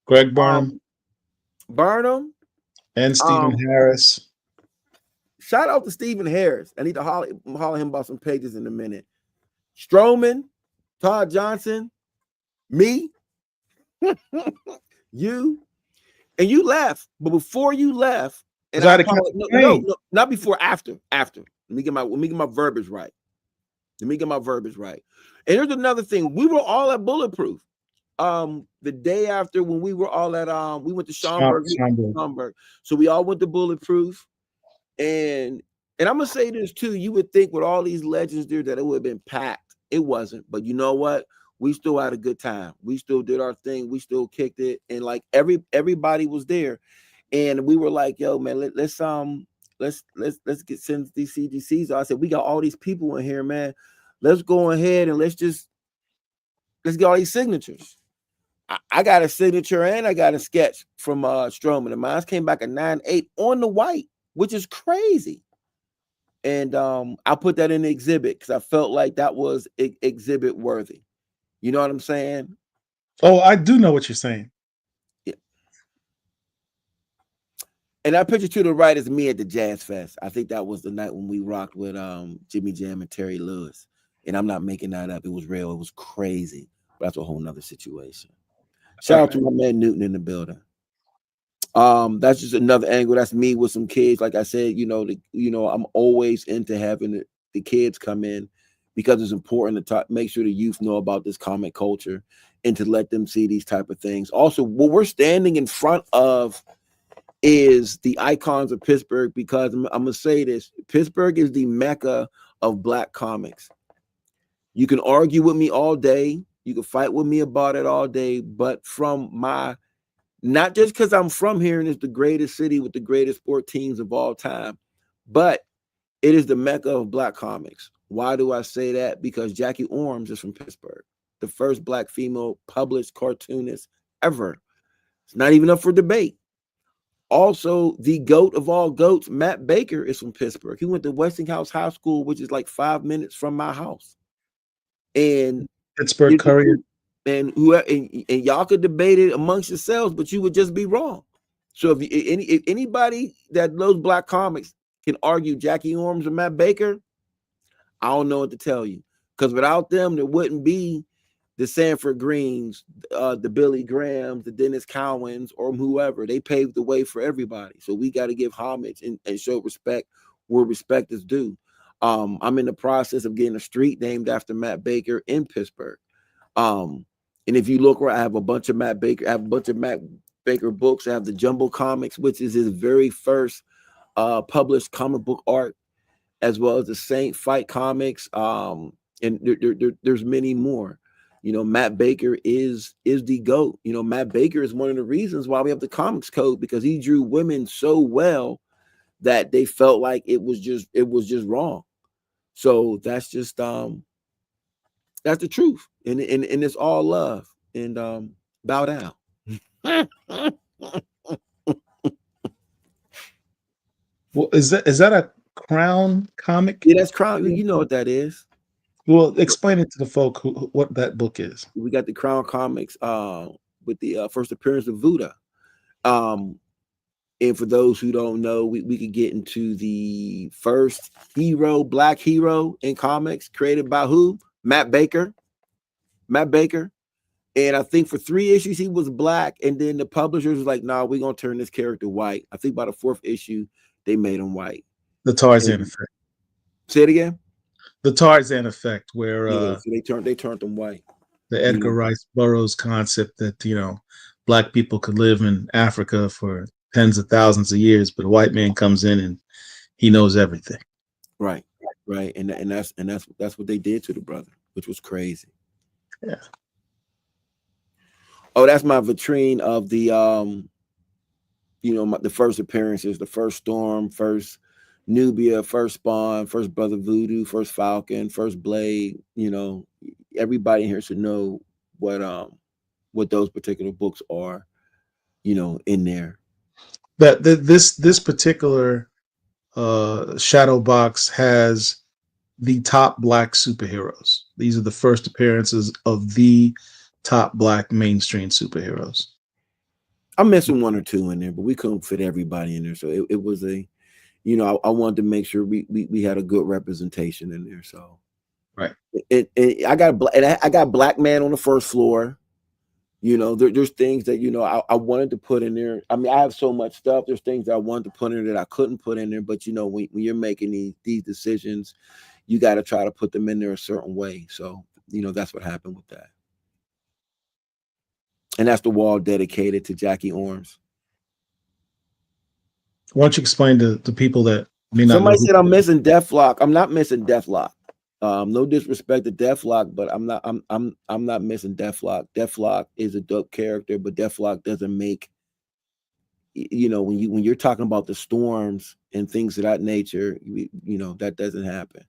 Greg Burnham Burnham, and Stephen Harris. Shout out to Stephen Harris. I need to holler him about some pages in a minute. Stroman, Todd Johnson, me, you, and you left. But before you left, and no, not before, after. Let me get my verbiage right. And here's another thing. We were all at Bulletproof. The day after, when we were all at we went to Schaumburg. So we all went to Bulletproof. And I'm gonna say this too. You would think with all these legends there that it would have been packed. It wasn't, but you know what? We still had a good time. We still did our thing. We still kicked it, and like everybody was there, and we were like, "Yo, man, let's get send these CGCs." I said, "We got all these people in here, man. Let's go ahead and let's get all these signatures." I got a signature and I got a sketch from Stroman, and mine came back a 9.8 on the white, which is crazy. And I put that in the exhibit because I felt like that was exhibit worthy. You know what I'm saying? Oh, I do know what you're saying. Yeah. And that picture to the right is me at the Jazz Fest. I think that was the night when we rocked with Jimmy Jam and Terry Lewis. And I'm not making that up. It was real. It was crazy. But that's a whole nother situation. Shout out to my man Newton in the building. That's just another angle. That's me with some kids. Like I said, I'm always into having the kids come in because it's important to make sure the youth know about this comic culture and to let them see these type of things. Also, what we're standing in front of is the icons of Pittsburgh, because I'm gonna say this: Pittsburgh is the mecca of Black comics. You can argue with me all day, you can fight with me about it all day, but from my, not just because I'm from here and it's the greatest city with the greatest sport teams of all time, but it is the mecca of Black comics. Why do I say that? Because Jackie Orms is from Pittsburgh, the first Black female published cartoonist ever. It's not even up for debate. Also, the GOAT of all GOATs, Matt Baker, is from Pittsburgh. He went to Westinghouse High School, which is like 5 minutes from my house. And Pittsburgh Courier. And y'all could debate it amongst yourselves, but you would just be wrong. So if anybody that knows Black comics can argue Jackie Orms and Matt Baker, I don't know what to tell you. Because without them, there wouldn't be the Sanford Greens, the Billy Grahams, the Dennis Cowens, or whoever. They paved the way for everybody. So we got to give homage and show respect where respect is due. I'm in the process of getting a street named after Matt Baker in Pittsburgh. And if you look where I have a bunch of Matt Baker, I have a bunch of Matt Baker books. I have the Jumbo Comics, which is his very first published comic book art, as well as the Saint Fight comics. And there's many more. Matt Baker is the GOAT. Matt Baker is one of the reasons why we have the comics code, because he drew women so well that they felt like it was just wrong. So that's just that's the truth, and it's all love. And bow down. Well, is that a Crown comic? Yeah, that's Crown. You know what that is. Well, explain it to the folk what that book is. We got the Crown Comics with the first appearance of Vuda. And for those who don't know, we could get into the first Black hero in comics, created by who? Matt Baker. And I think for 3 issues he was Black, and then the publishers was like, "Nah, we're gonna turn this character white." I think by the 4th issue they made him white. The Tarzan effect. Say it again. The Tarzan effect, where so they turned them white. The Edgar Rice Burroughs concept that Black people could live in Africa for tens of thousands of years, but a white man comes in and he knows everything. Right. And that's what they did to the brother, which was crazy. Yeah. Oh, that's my vitrine of the the first appearances, the first Storm, first Nubia, first Spawn, first Brother Voodoo, first Falcon, first Blade. Everybody here should know what those particular books are, in there. That this particular shadow box has the top Black superheroes. These are the first appearances of the top Black mainstream superheroes. I'm missing one or two in there, but we couldn't fit everybody in there. So it was a, you know, I wanted to make sure we had a good representation in there. So right. I got Black Man on the first floor. You know, there's things that, you know, I wanted to put in there. I mean, I have so much stuff. There's things that I wanted to put in there that I couldn't put in there. But, you know, when you're making these decisions, you got to try to put them in there a certain way. So, you know, that's what happened with that. And that's the wall dedicated to Jackie Orms. Why don't you explain to the people that may not Somebody know said I'm missing Deathlock. I'm not missing Deathlock. No disrespect to Deathlock, but I'm not missing Deathlock. Deathlock is a dope character, but Deathlock doesn't make, you know, when you're talking about the storms and things of that nature, you know, that doesn't happen.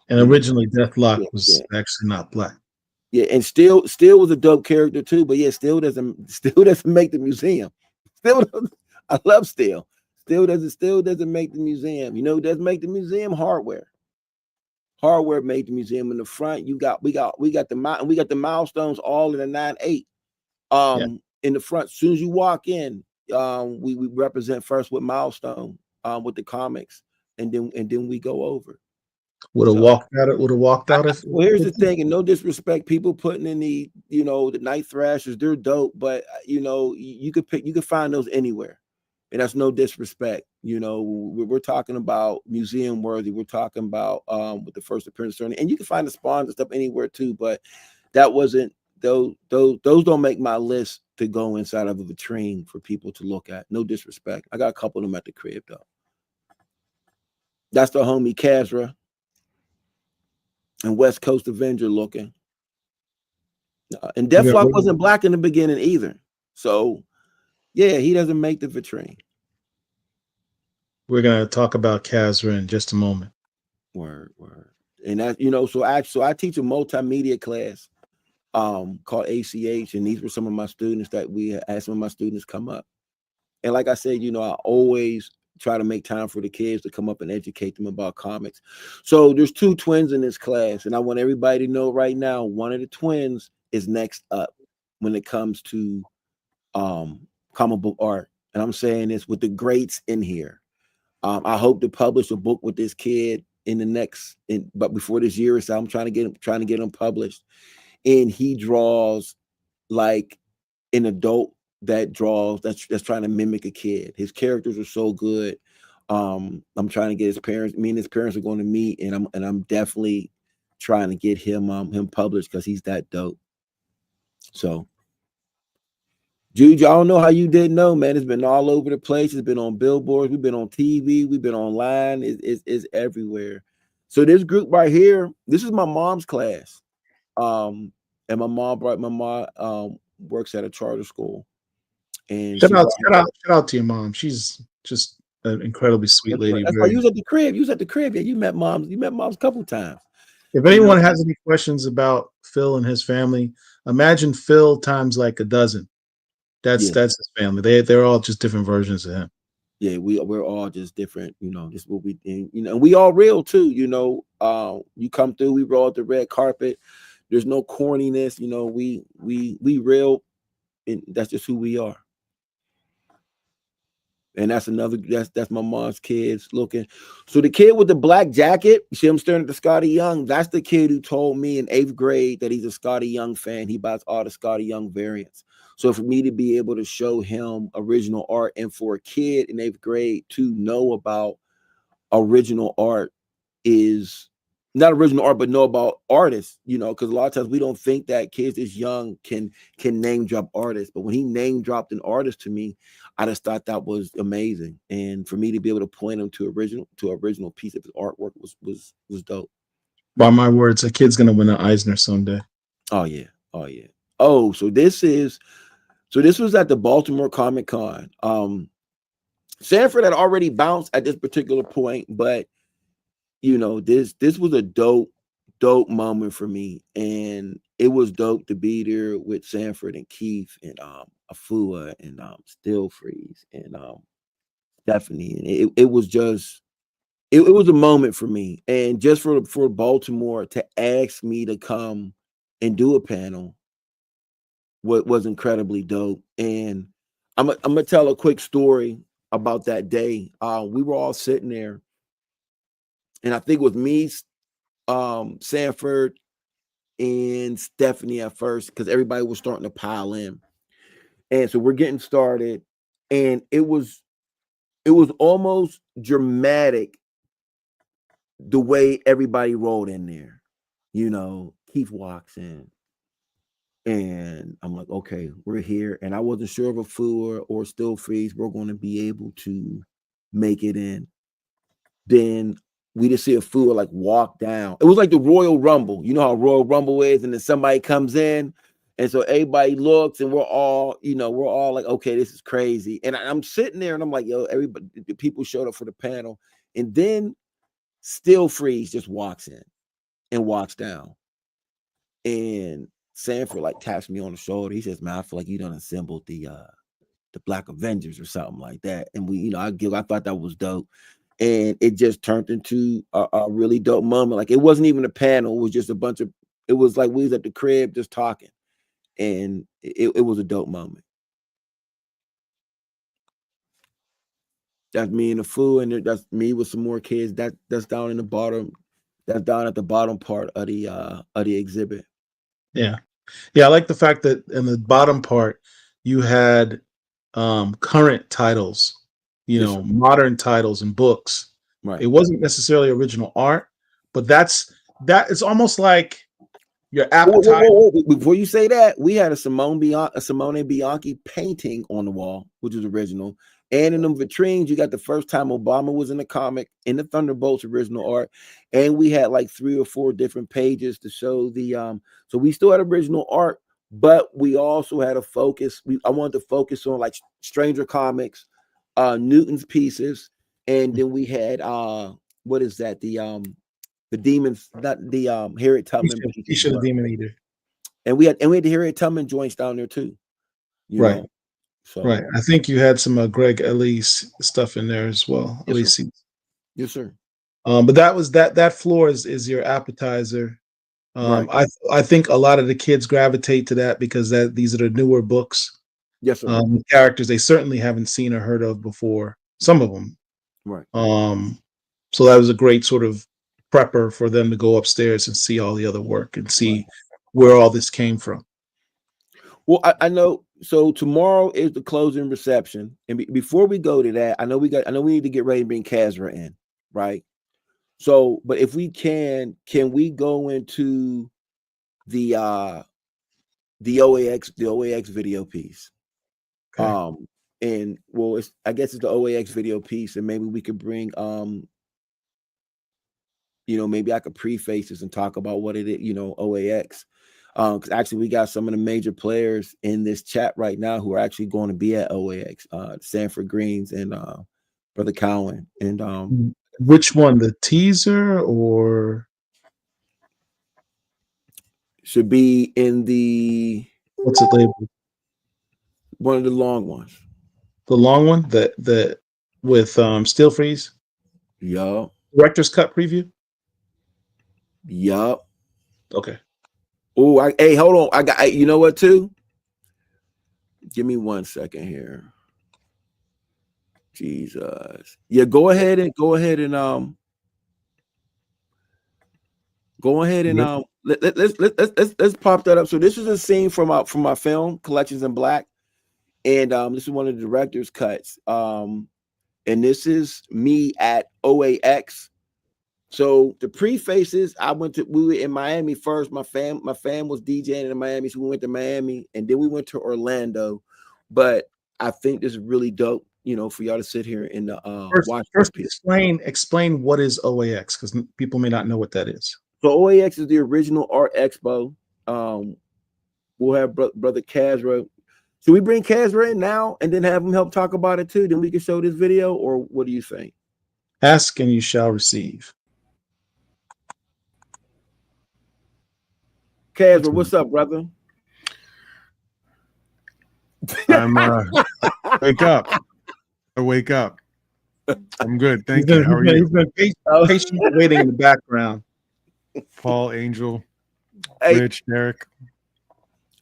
And originally Deathlock was actually not Black. Yeah, and Steel was a dope character too, but yeah, Steel doesn't make the museum. Steel, I love Steel. Steel doesn't make the museum. You know who does make the museum? Hardware. Hardware made the museum in the front. We got the milestones all in the 9/8. In the front. As soon as you walk in, we represent first with milestone, with the comics, and then we go over. Would have walked out if well, here's the thing, and no disrespect, people putting in the, you know, the Night Thrashers, they're dope, but you know, you could find those anywhere. And that's no disrespect. You know, we're talking about museum worthy. We're talking about with the first appearance, and you can find the spawns and stuff anywhere too. But that wasn't those don't make my list to go inside of a vitrine for people to look at. No disrespect. I got a couple of them at the crib though. That's the homie Kazra and West Coast Avenger looking. And Deathlock wasn't Black in the beginning either. So yeah, he doesn't make the vitrine. We're gonna talk about Kazra in just a moment. Word. And that, you know, so I teach a multimedia class called ACH, and these were some of my students that we had some of my students come up. And like I said, you know, I always try to make time for the kids to come up and educate them about comics. So there's 2 twins in this class, and I want everybody to know right now, one of the twins is next up when it comes to comic book art. And I'm saying this with the greats in here. I hope to publish a book with this kid but before this year is out. I'm trying to get him published. And he draws like an adult that's trying to mimic a kid. His characters are so good. I'm trying to get his parents. Me and his parents are going to meet, and I'm definitely trying to get him published because he's that dope. So, Jude, y'all know how you didn't know, man. It's been all over the place. It's been on billboards. We've been on TV. We've been online. It's everywhere. So this group right here, this is my mom's class. And my mom works at a charter school. And shout out to your mom. She's just an incredibly sweet lady. That's why you was at the crib. Yeah, you met moms a couple times. If anyone has any questions about Phil and his family, imagine Phil times like a dozen. That's his family. They're all just different versions of him. Yeah, we're all just different, you know, just what we think, you know, and we all real too, you know. You come through, we roll out the red carpet. There's no corniness, you know, we real, and that's just who we are. And that's my mom's kids looking. So the kid with the black jacket, you see him staring at the Scotty Young, that's the kid who told me in 8th grade that he's a Scotty Young fan. He buys all the Scotty Young variants. So for me to be able to show him original art, and for a kid in 8th grade to know about original art is not original art, but know about artists, you know, because a lot of times we don't think that kids this young can name drop artists. But when he name dropped an artist to me, I just thought that was amazing. And for me to be able to point him to original piece of his artwork was dope. By my words, a kid's gonna win an Eisner someday. Oh yeah. Oh, so this was at the Baltimore Comic Con. Sanford had already bounced at this particular point, but you know, this was a dope moment for me, and it was dope to be there with Sanford and Keith and Afua and Still Freeze and Stephanie, and it was just it was a moment for me, and just for Baltimore to ask me to come and do a panel was incredibly dope. And I'm gonna tell a quick story about that day. We were all sitting there, and I think it was me, Sanford, and Stephanie at first, because everybody was starting to pile in. And so we're getting started, and it was almost dramatic the way everybody rolled in there. Keith walks in, and I'm like, okay, we're here. And I wasn't sure if a Fu or Still Freeze we're going to be able to make it in. Then we just see a Fu like walk down. It was like the Royal Rumble. You know how Royal Rumble is, and then somebody comes in, and so everybody looks, and we're all like, okay, this is crazy. And I'm sitting there, and I'm like, yo, everybody, the people showed up for the panel, and then Still Freeze just walks in and walks down, and Sanford like taps me on the shoulder. He says, man, I feel like you done assembled the Black Avengers or something like that. And I thought that was dope. And it just turned into a really dope moment. Like, it wasn't even a panel. It was just it was like we was at the crib just talking. And it was a dope moment. That's me and the Fu, and that's me with some more kids. That's down in the bottom. That's down at the bottom part of the exhibit. Yeah. I like the fact that in the bottom part you had current titles, modern titles and books. Right. It wasn't necessarily original art, but it's almost like your appetite. Whoa. Before you say that, we had a Simone Bianchi painting on the wall, which was original. And in them vitrines, you got the first time Obama was in the comic, in the Thunderbolts original art. And we had like 3 or 4 different pages to show so we still had original art, but we also had a focus. I wanted to focus on like Stranger Comics, Newton's pieces. And then we had, what is that? The demons, not the Harriet Tubman. He should have Demon Eater. And we had the Harriet Tubman joints down there too. Right. So, right. I think you had some Greg Elise stuff in there as well. Yes, sir. Yes, sir. But that floor is your appetizer. Right. I think a lot of the kids gravitate to that because these are the newer books. Yes, sir. Characters they certainly haven't seen or heard of before. Some of them. Right. So that was a great sort of prepper for them to go upstairs and see all the other work and see where all this came from. Well, I know. So tomorrow is the closing reception, and before we go to that, I know we need to get ready to bring Kazra in, right? So, but if we can we go into the OAX video piece? Okay. And well, I guess it's the OAX video piece, and maybe we could bring maybe I could preface this and talk about what it is, OAX. Because actually we got some of the major players in this chat right now who are actually going to be at OAX, Sanford Greens and Brother Cowan. And which one, the teaser or should be in the what's it labeled? One of the long ones. The long one, the with Still Freeze? Yup. Director's cut preview? Yup. Okay. Oh, hey, hold on. You know what too? Give me 1 second here. Jesus. Yeah, go ahead and let's pop that up. So this is a scene from my film Collections in Black, and this is one of the director's cuts. And this is me at OAX. So the prefaces, we were in Miami first. My fam was DJing in Miami, so we went to Miami, and then we went to Orlando. But I think this is really dope, for y'all to sit here and watch. First, explain what is OAX, because people may not know what that is. So OAX is the original art expo. We'll have Brother Kazra. Should we bring Kazra in now and then have him help talk about it too? Then we can show this video, or what do you think? Ask and you shall receive. Kazra, what's up, brother? I'm wake up. I wake up. I'm good. He's Thank you. been, How are he's you? been patiently waiting in the background. Paul, Angel, Hey, Rich, Derek.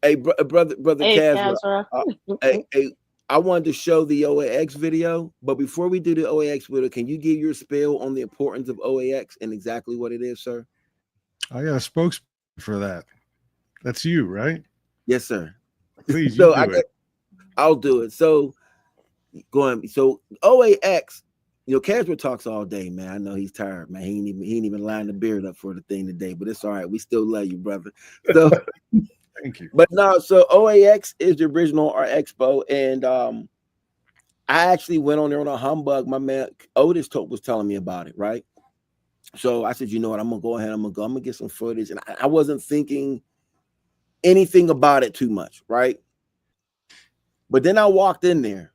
hey, brother Hey, Caswell. Kazra. Hey, I wanted to show the OAX video, but before we do the OAX video, can you give your spiel on the importance of OAX and exactly what it is, sir? I got a spokesman for that. That's you, right? Yes, sir. Please, So you do it. I'll do it. So so OAX, Casper talks all day, man. I know he's tired, man. He ain't even lined the beard up for the thing today, but it's all right. We still love you, brother. So Thank you. but no, so OAX is the original art expo, and I actually went on there on a humbug. My man Otis was telling me about it, right? So I said, you know what, I'm gonna go ahead, I'm gonna get some footage, and I wasn't thinking anything about it too much, right? But then I walked in there,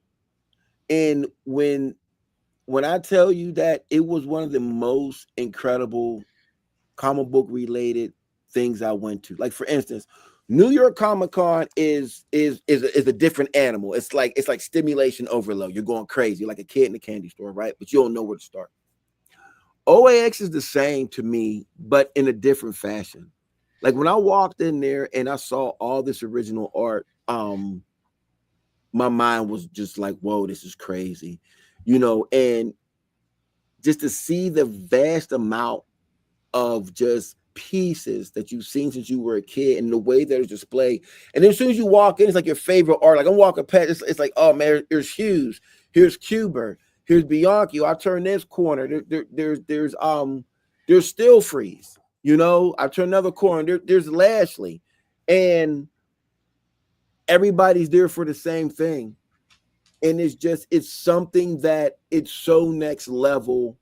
and when I tell you that it was one of the most incredible comic book related things I went to, like for instance, New York Comic Con is a different animal. It's like stimulation overload. You're going crazy, like a kid in a candy store, right? But you don't know where to start. OAX is the same to me, but in a different fashion. Like when I walked in there and I saw all this original art, my mind was just like, whoa, this is crazy, and just to see the vast amount of just pieces that you've seen since you were a kid and the way that it's displayed. And then as soon as you walk in, it's like your favorite art. Like I'm walking past, it's like, oh man, there's Hughes, here's Cuber, here's Bianchi. I turn this corner, there's Still Freeze, I turn another corner, there's Lashley, and everybody's there for the same thing. And it's something that it's so next level.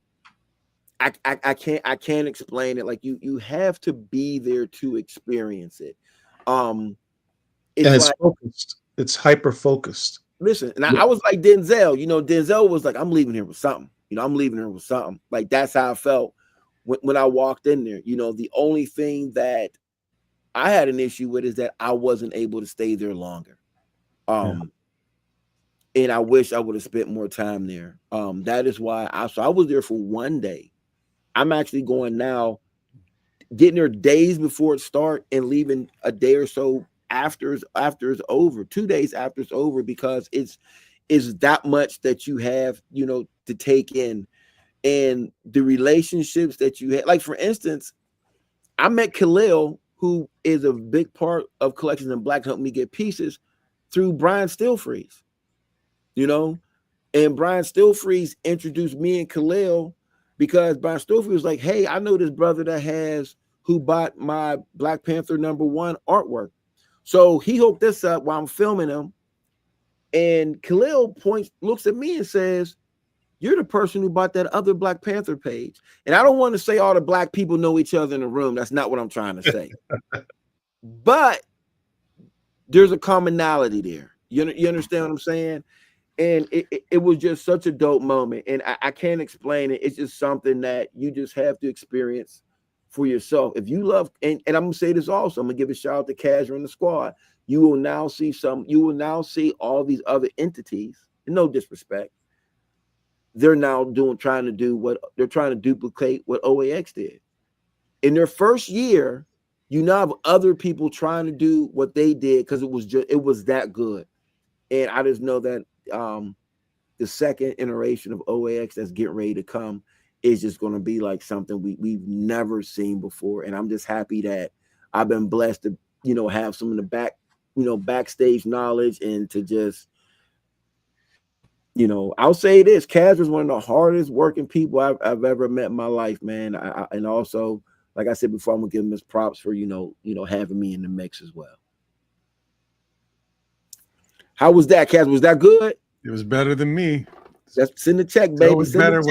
I can't explain it. Like you have to be there to experience it. It's focused. It's hyper focused. Listen, and I was like Denzel. Denzel was like, I'm leaving here with something. I'm leaving here with something. Like that's how I felt when I walked in there. The only thing that I had an issue with is that I wasn't able to stay there longer. And I wish I would have spent more time there. That is why I was there for one day. I'm actually going now, getting there days before it starts and leaving a day or so after it's over, 2 days after it's over, because it's that much that you have, to take in, and the relationships that you have. Like for instance, I met Khalil, who is a big part of Collections in Black, helped me get pieces through Brian Stillfreeze, and Brian Stillfreeze introduced me and Khalil because Brian Stillfreeze was like, hey, I know this brother who bought my Black Panther #1 artwork. So he hooked this up while I'm filming him. And Khalil looks at me and says, you're the person who bought that other Black Panther page. And I don't want to say all the Black people know each other in the room. That's not what I'm trying to say. But there's a commonality there. You understand what I'm saying? And it was just such a dope moment. And I can't explain it. It's just something that you just have to experience for yourself. If you love, and I'm going to say this also, I'm going to give a shout out to Kazra and the squad. You will now see all these other entities, no disrespect. They're now trying to duplicate what OAX did. In their first year, you now have other people trying to do what they did because it was that good. And I just know that the second iteration of OAX that's getting ready to come is just going to be like something we've never seen before. And I'm just happy that I've been blessed to, have some of the backstage knowledge, and to just, I'll say this, Kaz was one of the hardest working people I've ever met in my life, man. And also, like I said before, I'm gonna give him his props for, having me in the mix as well. How was that, Kaz? Was that good? It was better than me. Let's send the check, baby. It's always better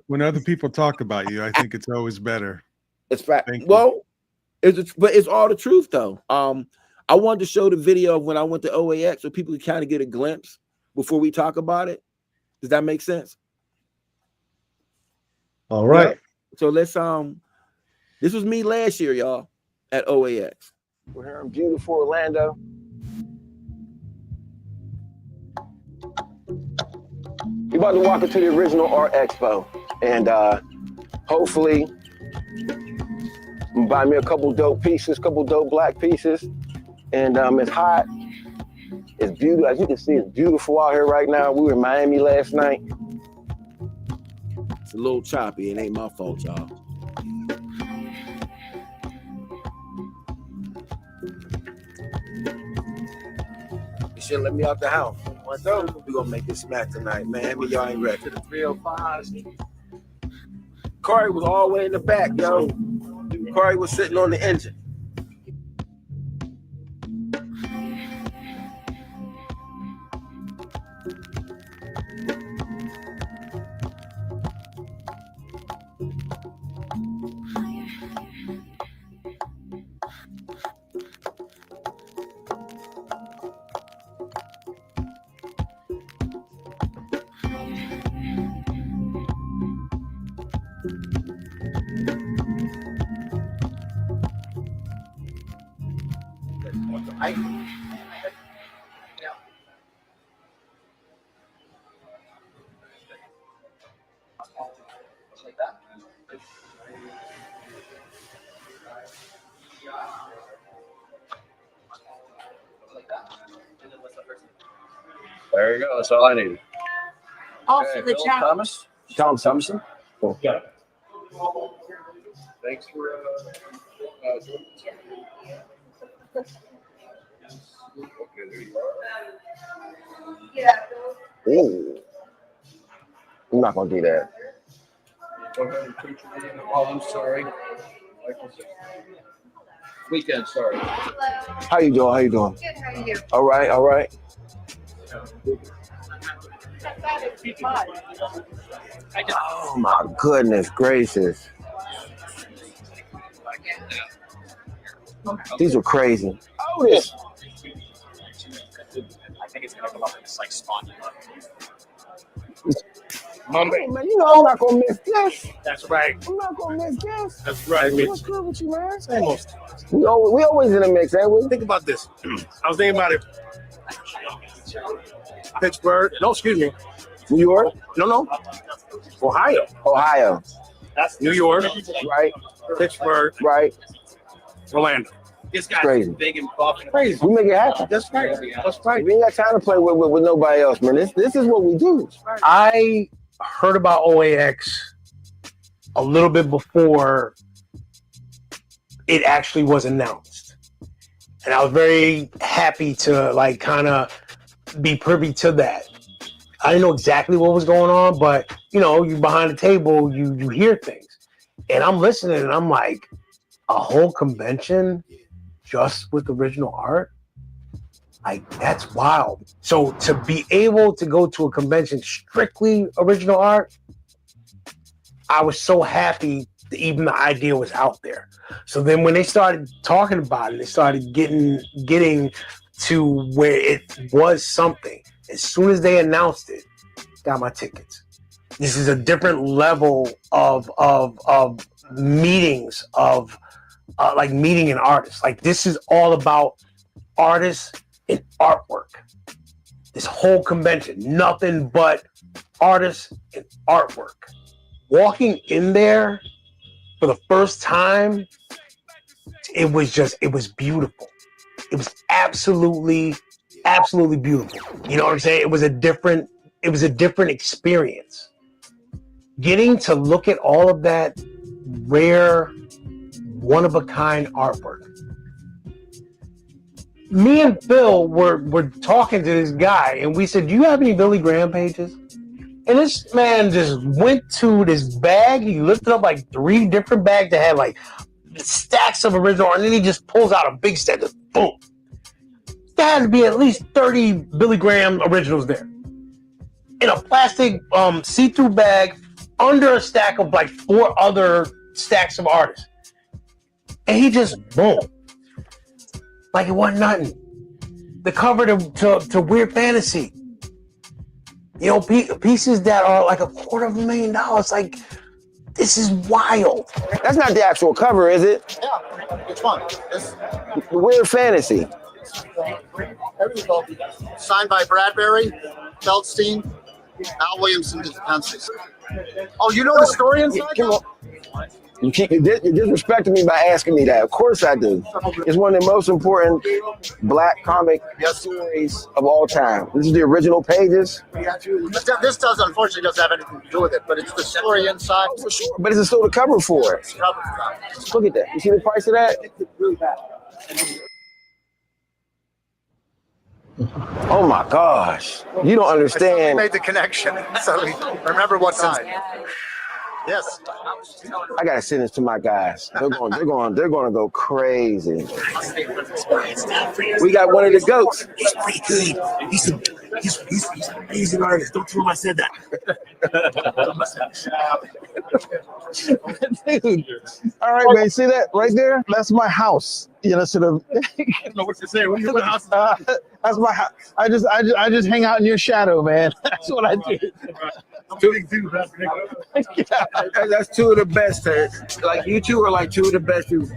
when other people talk about you. I think it's always better. It's fact. Well, but it's all the truth though. I wanted to show the video of when I went to OAX so people could kind of get a glimpse before we talk about it. Does that make sense? All right. Yeah. So let's this was me last year, y'all, at OAX. We're here in beautiful Orlando. about to walk into the original art expo, and hopefully buy me a couple dope pieces, couple dope black pieces. And it's hot. It's beautiful. As you can see, it's beautiful out here right now. We were in Miami last night. It's a little choppy. It ain't my fault, y'all. You shouldn't let me out the house. We're gonna make it smack tonight, man. But y'all ain't ready. 305. Corey was all the way in the back, yo. Corey was sitting on the engine. There you go. That's all I need. Also, Okay, the Phil chat. Thompson. Cool. Yeah. Thanks for okay, there you are. Ooh. I'm not gonna do that. Go ahead and preach your name. Oh, I'm sorry. Weekend, sorry. How you doing? How you doing? Good, how are you? All right, all right. Oh my goodness gracious. These are crazy. Oh, this. I think it's gonna come up and just like spawn you up. Monday. Man, you know I'm not gonna miss this. That's right. I'm not gonna miss this. That's right, What's good with you, man? Almost. We always in the mix, ain't we? Think about this. I was thinking about it. Pittsburgh. No, excuse me. New York? No. Ohio. Ohio. That's New York. Right. Pittsburgh. Right. Orlando. This guy's Crazy. big and buff and crazy. We make it happen. That's right. That's right. We ain't got time to play with nobody else, man. This is what we do. I heard about OAX a little bit before it actually was announced. And I was very happy to like kind of be privy to that. I didn't know exactly what was going on, but you know, you behind the table, you hear things. And I'm listening and I'm like, a whole convention just with original art? Like, that's wild. So to be able to go to a convention strictly original art, I was so happy that even the idea was out there. So then when they started talking about it, they started getting to where it was something. As soon as they announced it, got my tickets. This is a different level of meetings of like meeting an artist. Like this is all about artists and artwork. This whole convention, nothing but artists and artwork. Walking in there for the first time, it was beautiful. It was absolutely beautiful. You know what I'm saying? It was a different experience. Getting to look at all of that rare, one-of-a-kind artwork. Me and Phil were talking to this guy, and we said, "Do you have any Billy Graham pages?" And this man just went to this bag. He lifted up like 3 different bags that had like stacks of original art, and then he just pulls out a big stack. Just boom. There had to be at least 30 Billy Graham originals there in a plastic see-through bag under a stack of like 4 other stacks of artists. And he just boom, like it wasn't nothing. The cover to Weird Fantasy, you know, pieces that are like $250,000. Like, this is wild. That's not the actual cover, is it? Yeah. Which one? This Weird Fantasy. signed by Bradbury, Feldstein, Al Williamson did the pencils. Oh, you know the story inside? Come on. You're disrespecting me by asking me that. Of course I do. It's one of the most important black comic stories of all time. This is the original pages. This does, unfortunately, doesn't have anything to do with it, but it's the story inside. For sure. But it's still the cover for it. Look at that. You see the price of that? Oh my gosh. You don't understand. I made the connection. So remember what side. Yes. I gotta send this to my guys. They're gonna go crazy. We got one of the goats. He's pretty good. He's an amazing artist. Don't tell him I said that. Dude. All right, man. See that right there? That's my house. You know, sort of. I don't know what to say. What do you house? That's my house. I just hang out in your shadow, man. That's what I do. That's two of the best. Like you two are like two of the best who've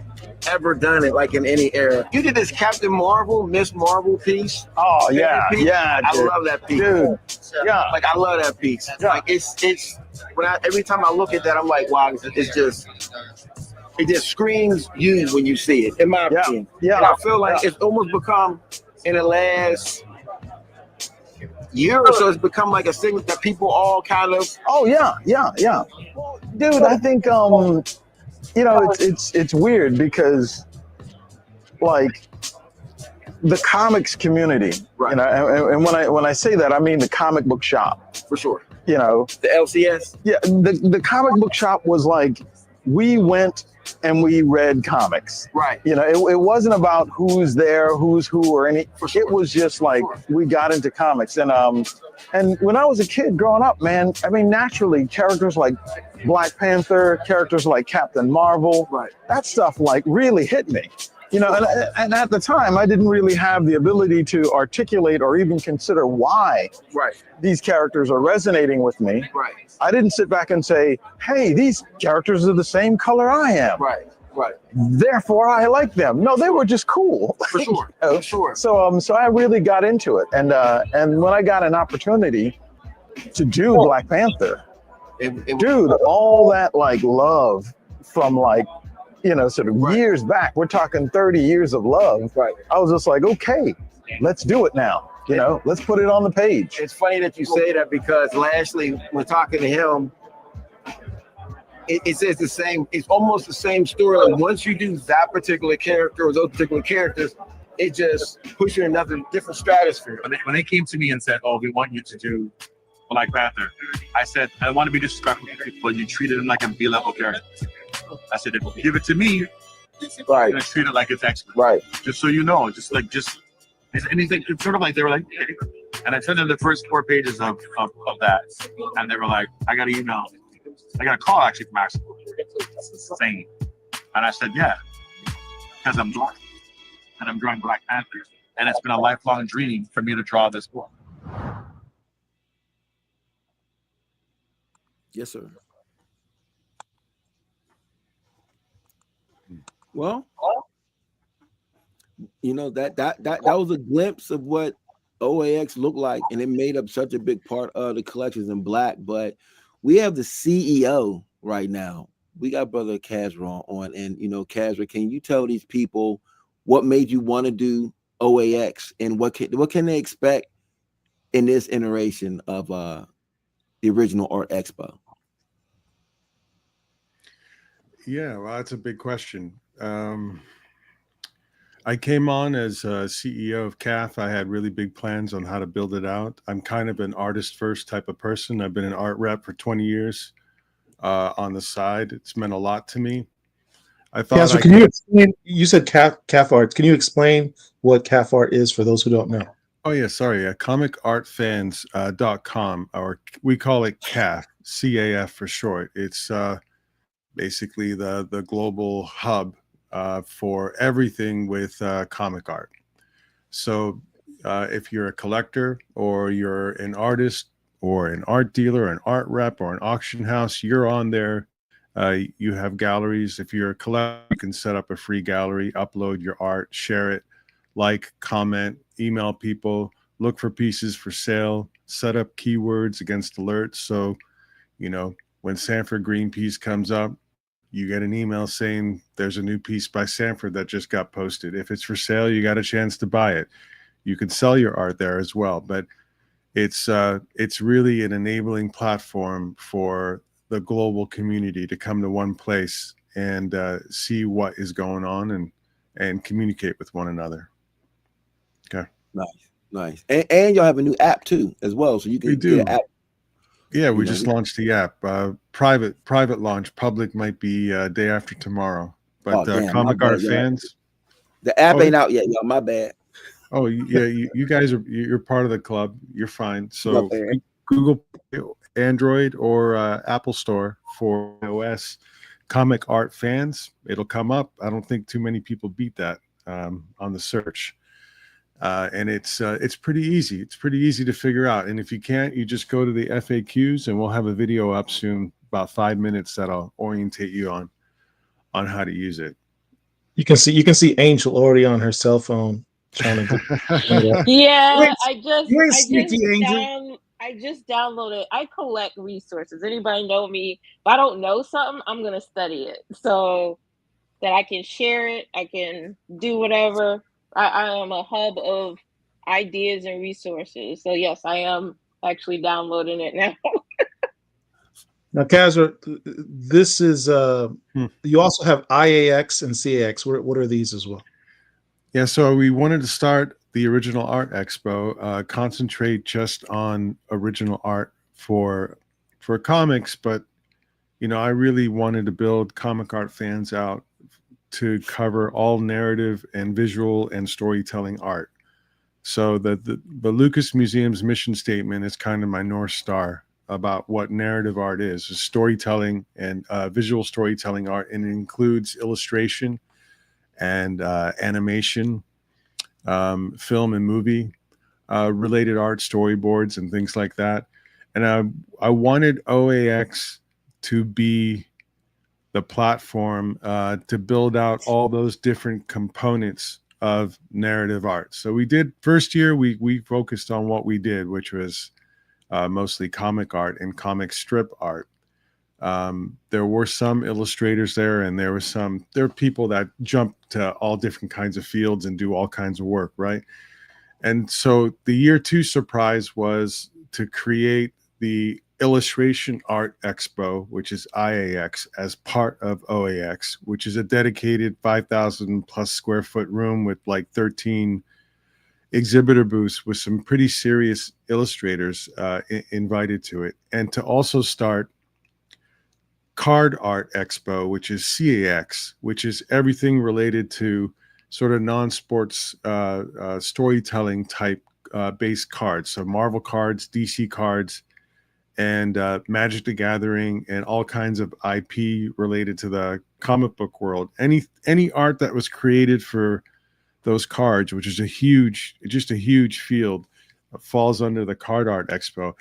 ever done it, like in any era. You did this Captain Marvel, Miss Marvel piece. Oh yeah, piece. yeah. I love that piece, dude. Yeah, like I love that piece. Yeah. Like it's every time I look at that, I'm like, wow, it just screams you when you see it. In my opinion, yeah. And I feel like it's almost become in the last year or so, it's become like a thing that people all kind of. Oh yeah. Dude, I think you know, it's weird because like the comics community, right. You know, and when I say that, I mean the comic book shop for sure. You know, the LCS. Yeah, the comic book shop was like we went and we read comics. Right. You know, it wasn't about who's there, who's who, or any. It was just like we got into comics, and when I was a kid growing up, man, I mean, naturally, characters like Black Panther, characters like Captain Marvel, right. That stuff like really hit me. You know, and at the time, I didn't really have the ability to articulate or even consider why these characters are resonating with me. Right. I didn't sit back and say, hey, these characters are the same color I am. Right. Therefore, I like them. No, they were just cool. For sure. You know? For sure. So I really got into it. And when I got an opportunity to do Black Panther, dude, all that like love from like, you know, sort of years back, we're talking 30 years of love. Right. I was just like, okay, let's do it now. You know, let's put it on the page. It's funny that you say that because Lashley, when talking to him, it says the same, it's almost the same story. Like once you do that particular character or those particular characters, it just puts you in another different stratosphere. When they came to me and said, oh, we want you to do Black Panther, I said, I want to be disrespectful to people, but you treated him like a B-level character. I said, if you give it to me, right, you're gonna treat it like it's excellent. Right. Just so you know, just it's anything. It's sort of like they were like, hey. And I sent them the first 4 pages of that, and they were like, I got an email, I got a call actually from Axel saying, and I said, yeah, because I'm black and I'm drawing Black Panther, and it's been a lifelong dream for me to draw this book. Yes, sir. Well, you know, that was a glimpse of what OAX looked like, and it made up such a big part of the collections in black. But we have the CEO right now. We got Brother Kazra on, and you know, Kazra, can you tell these people what made you want to do OAX and what can they expect in this iteration of the original Art Expo? Yeah, well, that's a big question. I came on as CEO of CAF. I had really big plans on how to build it out. I'm kind of an artist first type of person. I've been an art rep for 20 years on the side. It's meant a lot to me. I thought. Yeah, so can you explain? You said CAF art. Can you explain what CAF art is for those who don't know? Oh yeah, sorry. comicartfans.com, or we call it CAF, CAF for short. It's basically the global hub for everything with comic art. So if you're a collector or you're an artist or an art dealer, an art rep or an auction house, you're on there. You have galleries. If you're a collector, you can set up a free gallery, upload your art, share it, like, comment, email people, look for pieces for sale, set up keywords against alerts. So, you know, when Sanford Green piece comes up, you get an email saying there's a new piece by Sanford that just got posted. If it's for sale, you got a chance to buy it. You can sell your art there as well. But it's really an enabling platform for the global community to come to one place and see what is going on and communicate with one another. Okay. Nice. And y'all have a new app too, as well. So you can get an app. Yeah, we just launched the app. Private launch. Public might be day after tomorrow. But Comic Art fans. The app ain't out yet, y'all. My bad. Oh yeah, you guys you're part of the club. You're fine. So Google, Android, or Apple Store for iOS. Comic Art fans. It'll come up. I don't think too many people beat that on the search. And it's pretty easy. It's pretty easy to figure out. And if you can't, you just go to the FAQs, and we'll have a video up soon, about 5 minutes, that'll orientate you on how to use it. You can see Angel already on her cell phone trying to. Yeah, I just downloaded. I collect resources. Anybody know me? If I don't know something, I'm gonna study it so that I can share it. I can do whatever. I am a hub of ideas and resources. So yes, I am actually downloading it now. Now, Kazra, this is you also have IAX and CAX. What are these as well? Yeah, so we wanted to start the Original Art Expo, concentrate just on original art for comics, but you know, I really wanted to build Comic Art fans out to cover all narrative and visual and storytelling art. So the Lucas Museum's mission statement is kind of my North Star about what narrative art is storytelling and visual storytelling art, and it includes illustration and animation, film and movie related art, storyboards and things like that. And I wanted OAX to be the platform to build out all those different components of narrative art. So we did, first year we focused on what we did, which was mostly comic art and comic strip art. There were some illustrators there, and there are people that jump to all different kinds of fields and do all kinds of work, right? And so the year 2 surprise was to create the Illustration Art Expo, which is IAX, as part of OAX, which is a dedicated 5,000 plus square foot room with like 13 exhibitor booths with some pretty serious illustrators invited to it. And to also start Card Art Expo, which is CAX, which is everything related to sort of non-sports storytelling type based cards. So Marvel cards, DC cards, and Magic the Gathering, and all kinds of IP related to the comic book world. Any art that was created for those cards, which is just a huge field, falls under the Card Art Expo.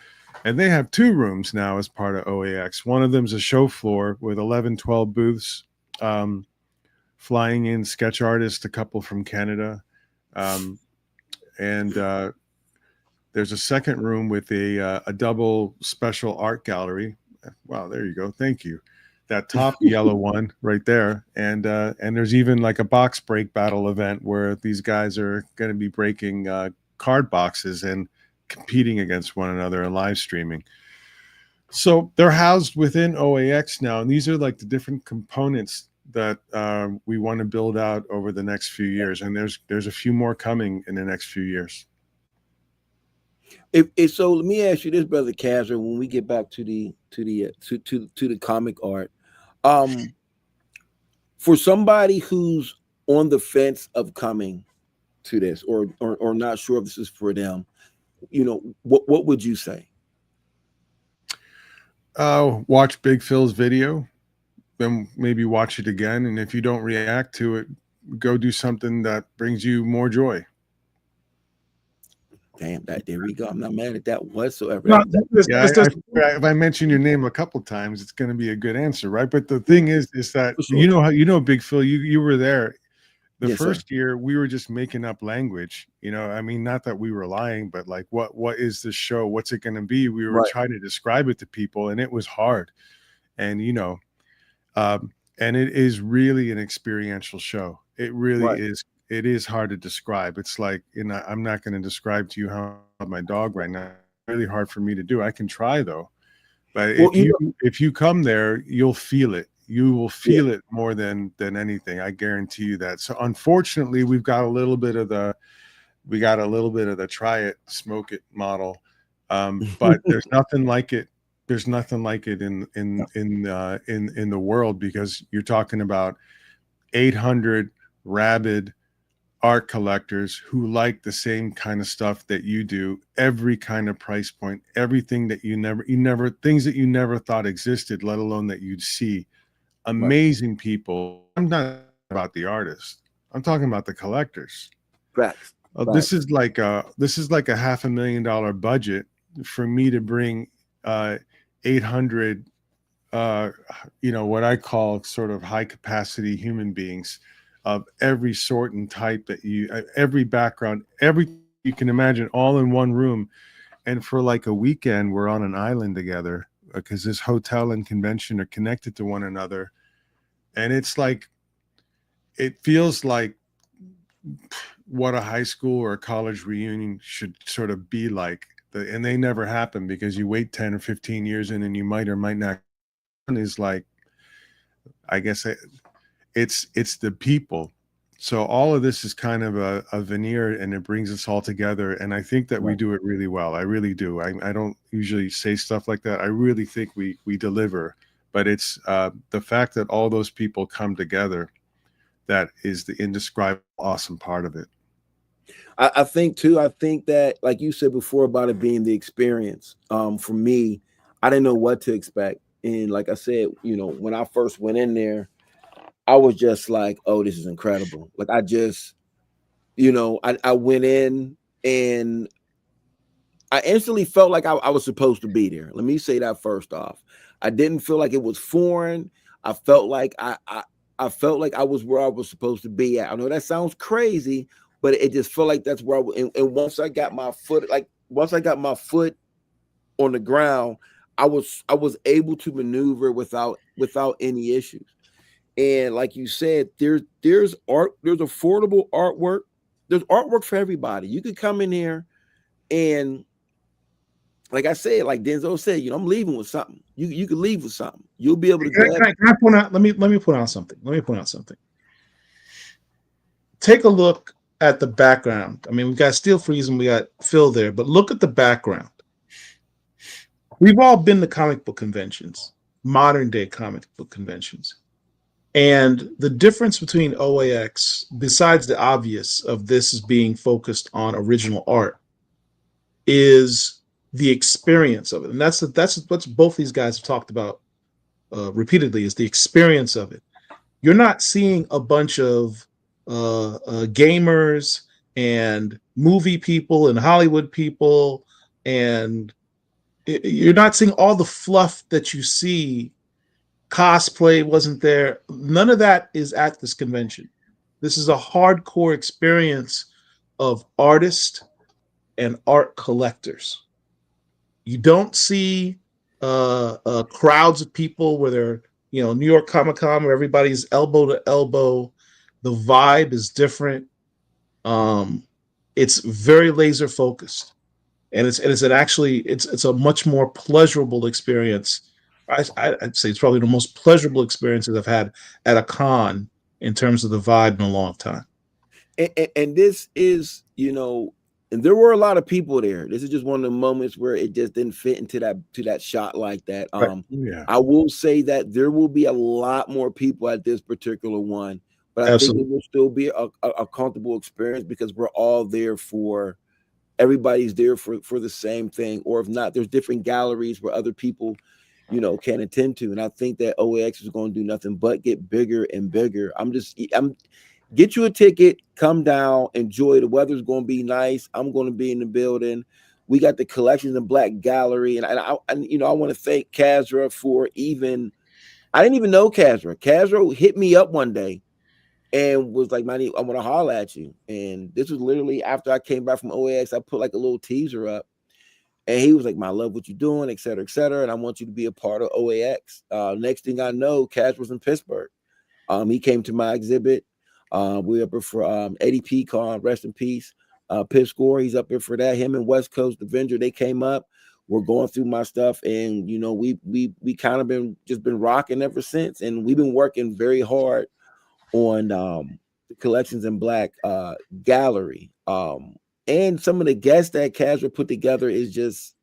And they have 2 rooms now as part of OAX. One of them is a show floor with 11, 12 booths, flying in sketch artists, a couple from Canada. And there's a second room with a double special art gallery. Wow, there you go. Thank you. That top yellow one right there. And there's even like a box break battle event where these guys are going to be breaking card boxes and competing against one another and live streaming. So they're housed within OAX now, and these are like the different components that we want to build out over the next few years, and there's a few more coming in the next few years. So let me ask you this, Brother Kazra, when we get back to the comic art, for somebody who's on the fence of coming to this or not sure if this is for them, you know, what would you say? Watch Big Phil's video, then maybe watch it again, and if you don't react to it, go do something that brings you more joy. Damn, there we go. I'm not mad at that whatsoever. No, if I mention your name a couple times, it's going to be a good answer, right? But the thing is that you know Big Phil, you were there. The Yes, sir. first year we were just making up language, you know. I mean, not that we were lying, but like, what is this show? What's it going to be? We were Right. trying to describe it to people, and it was hard. And you know, and it is really an experiential show. It really Right. is. It is hard to describe. It's like, you know, I'm not going to describe to you how I love my dog right now. It's really hard for me to do. I can try though, but Well, if you come there, you'll feel it. You will feel it more than anything. I guarantee you that. So unfortunately, we got a little bit of the try it, smoke it model, but there's nothing like it. There's nothing like it in the world, because you're talking about 800 rabid art collectors who like the same kind of stuff that you do, every kind of price point, everything that you never things that you never thought existed, let alone that you'd see. Amazing people. I'm not about the artists. I'm talking about the collectors. Facts. This is like a $500,000 budget for me to bring 800 you know, what I call sort of high capacity human beings of every sort and type that every background, every you can imagine, all in one room. And for like a weekend, we're on an island together, because this hotel and convention are connected to one another. And it's like, it feels like what a high school or a college reunion should sort of be like. And they never happen, because you wait 10 or 15 years in and you might or might not. Is like, I guess it's the people. So all of this is kind of a veneer, and it brings us all together. And I think that we do it really well. I really do. I don't usually say stuff like that. I really think we deliver. But it's the fact that all those people come together that is the indescribable awesome part of it. I think too, I think that, like you said before about it being the experience, for me, I didn't know what to expect. And like I said, you know, when I first went in there, I was just like, oh, this is incredible. Like, I just, you know, I went in and I instantly felt like I was supposed to be there. Let me say that first off. I didn't feel like it was foreign. I felt like I felt like I was where I was supposed to be at. I know that sounds crazy, but it just felt like that's where I was. And once I got my foot, on the ground, I was able to maneuver without any issues. And like you said, there's art, there's affordable artwork, there's artwork for everybody. You could come in here and, like I said, like Denzel said, you know, I'm leaving with something. You can leave with something. You'll be able to Can I point out? Let me point out something. Take a look at the background. I mean, we've got Steel Freeze and we got Phil there, but look at the background. We've all been to comic book conventions, modern day comic book conventions. And the difference between OAX, besides the obvious of this is being focused on original art, is the experience of it. And that's what both these guys have talked about repeatedly, is the experience of it. You're not seeing a bunch of gamers and movie people and Hollywood people, and you're not seeing all the fluff that you see. Cosplay wasn't there. None of that is at this convention. This is a hardcore experience of artists and art collectors. You don't see crowds of people where they're, you know, New York Comic Con where everybody's elbow to elbow. The vibe is different. It's very laser focused, and it's a much more pleasurable experience. I'd say it's probably the most pleasurable experiences I've had at a con in terms of the vibe in a long time. And this is, you know, and there were a lot of people there. This is just one of the moments where it just didn't fit into that shot like that. Yeah. I will say that there will be a lot more people at this particular one, but I think it will still be a comfortable experience, because we're all there for, everybody's there for the same thing. Or if not, there's different galleries where other people, you know, can attend to. And I think that OAX is going to do nothing but get bigger and bigger. Get you a ticket, come down, enjoy. The weather's going to be nice. I'm going to be in the building. We got the collections in Black Gallery. And I want to thank Kazra for I didn't even know Kazra. Kazra hit me up one day and was like, "Man, I want to holler at you." And this was literally after I came back from OAX. I put like a little teaser up, and he was like, "Man, I love what you're doing, et cetera, and I want you to be a part of OAX." Next thing I know, Cash was in Pittsburgh. He came to my exhibit. We up here for ADP Con, rest in peace. Pip Score, he's up here for that. Him and West Coast Avenger, they came up. We're going through my stuff, and you know, we kind of been rocking ever since, and we've been working very hard on the Collections in Black gallery. And some of the guests that Casual put together is just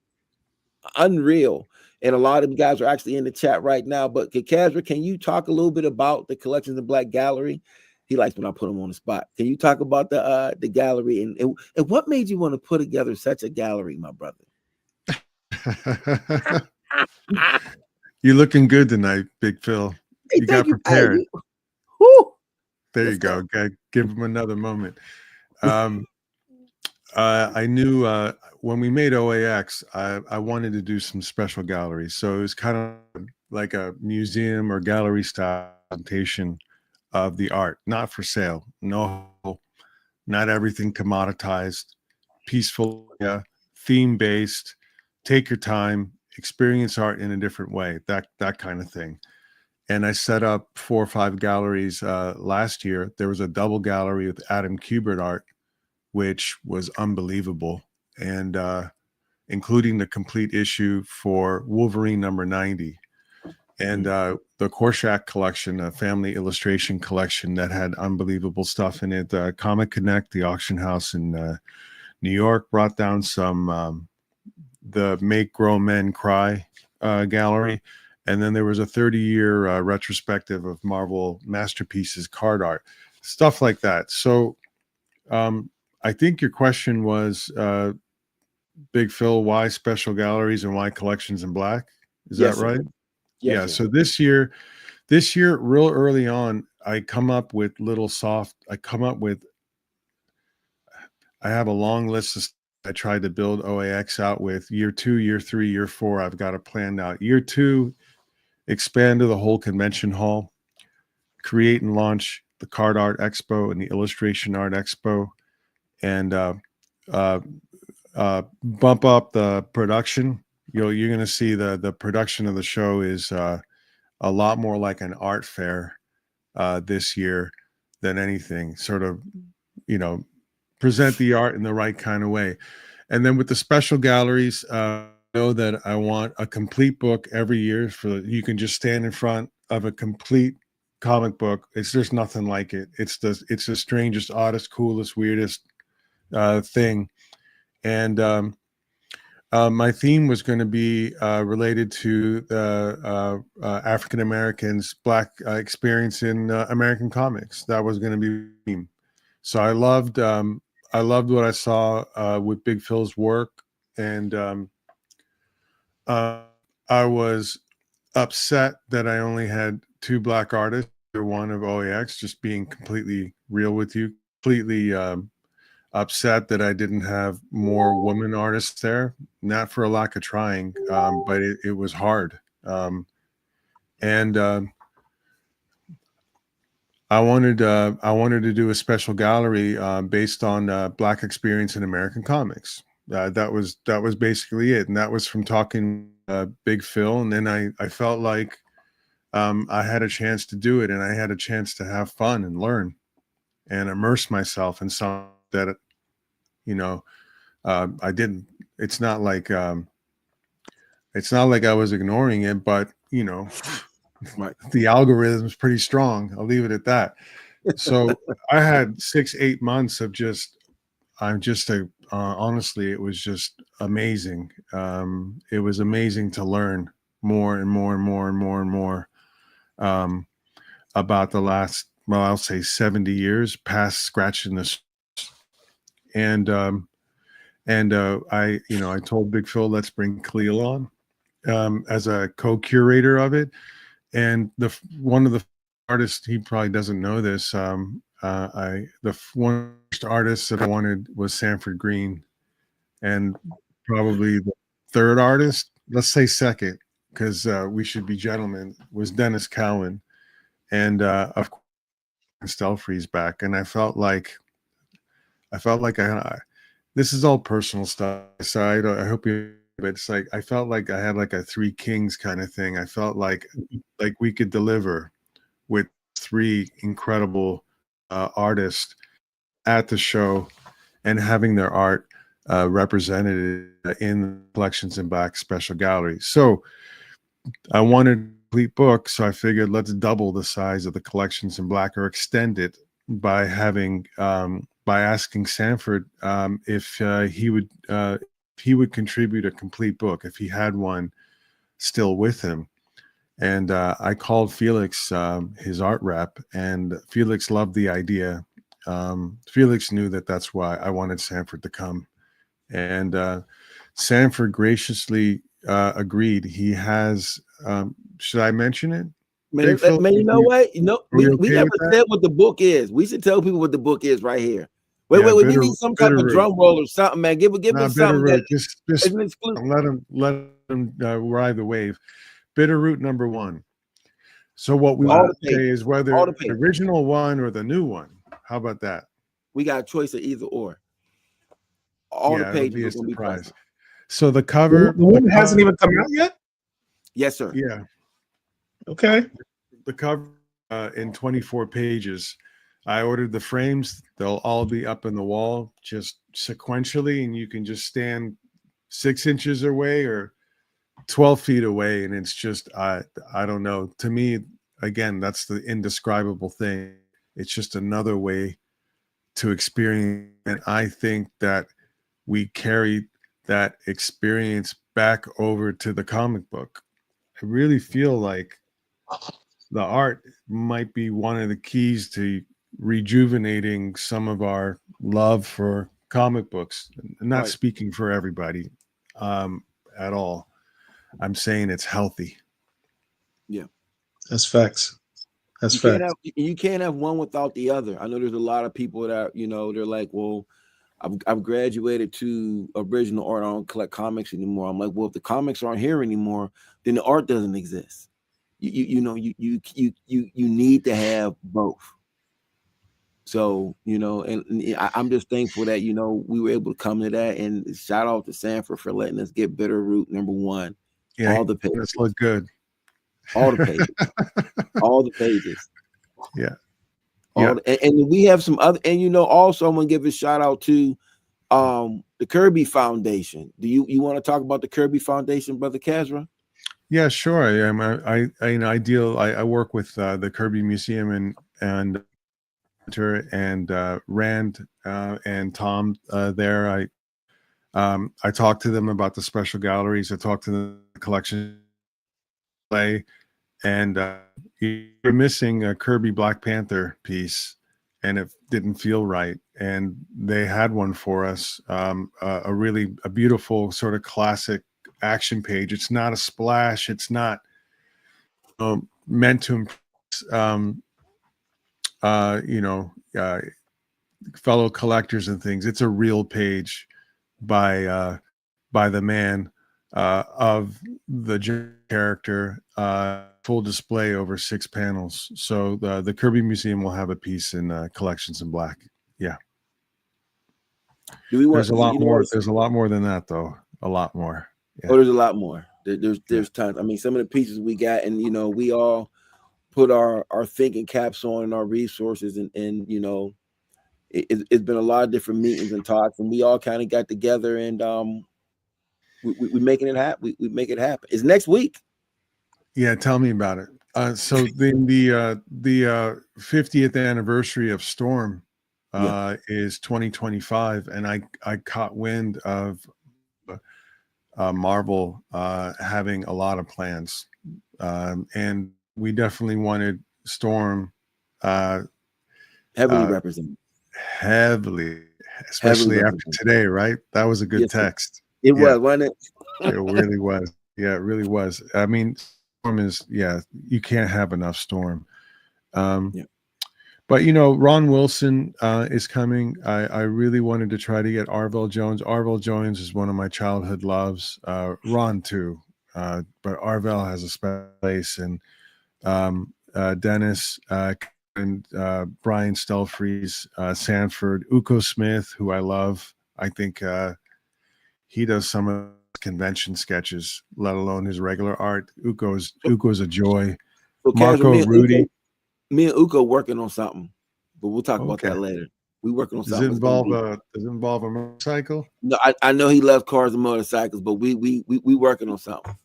unreal. And a lot of you guys are actually in the chat right now. But Casual, can you talk a little bit about the Collections in Black gallery? He likes when I put him on the spot. Can you talk about the gallery and what made you want to put together such a gallery, my brother? You're looking good tonight, Big Phil. Hey, you got prepared. There you go. Give him another moment. I knew when we made OAX, I wanted to do some special galleries. So it was kind of like a museum or gallery style presentation of the art, not for sale. No, not everything commoditized, peaceful, theme-based, take your time, experience art in a different way, that kind of thing. And I set up 4 or 5 galleries last year. There was a double gallery with Adam Kubert art, which was unbelievable, and including the complete issue for Wolverine number 90. And the Korshak collection, a family illustration collection that had unbelievable stuff in it. Comic Connect, the auction house in New York, brought down some the Make Grown Men Cry gallery. And then there was a 30-year retrospective of Marvel Masterpieces card art, stuff like that. So I think your question was, Big Phil, why special galleries and why Collections in Black? Is that right? Yes, yeah. sir. So this year, real early on, I come up with I have a long list of stuff I tried to build OAX out with. Year 2, year 3, year 4, I've got it planned out. Year 2, expand to the whole convention hall, create and launch the Card Art Expo and the Illustration Art Expo, and bump up the production. You're going to see the production of the show is a lot more like an art fair this year than anything. Sort of, present the art in the right kind of way. And then with the special galleries, know that I want a complete book every year you can just stand in front of a complete comic book. It's just nothing like it. It's the strangest, oddest, coolest, weirdest thing. And my theme was going to be related to the African Americans' Black experience in American comics. That was going to be the theme. So I loved what I saw with Big Phil's work, and I was upset that I only had 2 Black artists, one of OAX, just being completely real with you, completely upset that I didn't have more women artists there, not for a lack of trying, but it was hard. And I wanted to do a special gallery based on Black experience in American comics. That was basically it, and that was from talking Big Phil. And then I felt like I had a chance to do it, and I had a chance to have fun and learn and immerse myself in something that I didn't. It's not like I was ignoring it, but the algorithm's pretty strong. I'll leave it at that. So I had 6-8 months of honestly, it was just amazing. It was amazing to learn more and more and more and more and more about the last, I'll say 70 years past scratching the surface. And I told Big Phil, let's bring Khalil on as a co-curator of it. And one of the artists, he probably doesn't know this, the one artist that I wanted was Sanford Green, and probably the third artist, let's say second, because we should be gentlemen, was Dennis Cowan. And of course, Stelfreeze back, and I felt like this is all personal stuff. So I hope you. But it's like I felt like I had like a Three Kings kind of thing. I felt like we could deliver with three incredible artists at the show and having their art represented in Collections in Black special gallery. So I wanted a complete book, so I figured let's double the size of the Collections in Black or extend it by having by asking Sanford if he would contribute a complete book if he had one still with him. And I called Felix, his art rep, and Felix loved the idea. Felix knew that that's why I wanted Sanford to come. And Sanford graciously agreed. He has, should I mention it? Man, you know what? You know, we okay never said what the book is. We should tell people what the book is right here. Wait, we need some type of drum roll or something, man. Give us something that just let them ride the wave. Bitterroot #1. So what we want to say is whether the original one or the new one. How about that? We got a choice of either or. All the pages will be surprised. So the cover, the one hasn't even come out yet. Yes, sir. Yeah. Okay. The cover in 24 pages. I ordered the frames. They'll all be up in the wall just sequentially, and you can just stand 6 inches away or 12 feet away. And it's just, I don't know. To me, again, that's the indescribable thing. It's just another way to experience. And I think that we carry that experience back over to the comic book. I really feel like the art might be one of the keys to rejuvenating some of our love for comic books. I'm not speaking for everybody at all. I'm saying it's healthy. Yeah, that's facts. That's facts. You can't have one without the other. I know there's a lot of people that they're like, well, I've graduated to original art. I don't collect comics anymore. I'm like, well, if the comics aren't here anymore, then the art doesn't exist. You need to have both. So, and I'm just thankful that, we were able to come to that, and shout out to Sanford for letting us get Bitterroot #1. Yeah, all the pages. Let's look good. All the pages. All the pages. Yeah. And we have some other, and also I'm gonna give a shout out to the Kirby Foundation. Do you want to talk about the Kirby Foundation, Brother Kazra? Yeah, sure. I work with the Kirby Museum and Rand and Tom there. I talked to them about the special galleries. I talked to the collection play, and you're missing a Kirby Black Panther piece, and it didn't feel right. And they had one for us, a beautiful sort of classic action page. It's not a splash. It's not meant to impress, fellow collectors and things. It's a real page by the man of the character, full display over 6 panels. So the Kirby Museum will have a piece in Collections in Black. Yeah. There's a lot more. There's a lot more than that, though. A lot more. Yeah. Oh, there's a lot more. There's tons. I mean, some of the pieces we got, and we all put our thinking caps on and our resources, and it's been a lot of different meetings and talks, and we all kind of got together, and we making it happen. We make it happen. It's next week. Yeah, tell me about it. So the 50th anniversary of Storm is 2025, and I caught wind of Marvel having a lot of plans, and we definitely wanted Storm heavily represented. Heavily, especially after today, right? That was a good text. It was, wasn't it? It really was. Yeah, it really was. I mean, Storm is, you can't have enough Storm. But Ron Wilson is coming. I really wanted to try to get Arvell Jones. Arvell Jones is one of my childhood loves. Ron too, but Arvell has a special place. And Dennis and Brian Stelfreeze, Sanford, Uko Smith, who I love. I think he does some of the convention sketches, let alone his regular art. Uko's a joy. So Marco Rudy. Me and Uko working on something, but we'll talk about that later. We working on Does something. it involve a motorcycle? No, I know he loves cars and motorcycles, but we working on something.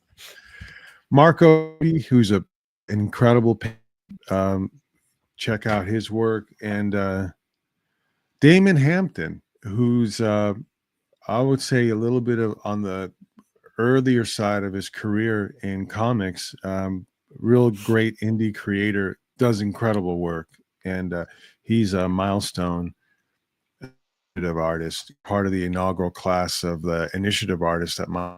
Marco, who's an incredible, check out his work, and Damon Hampton, who's I would say a little bit on the earlier side of his career in comics. Real great indie creator, does incredible work, and he's a milestone initiative artist, part of the inaugural class of the initiative artists at my.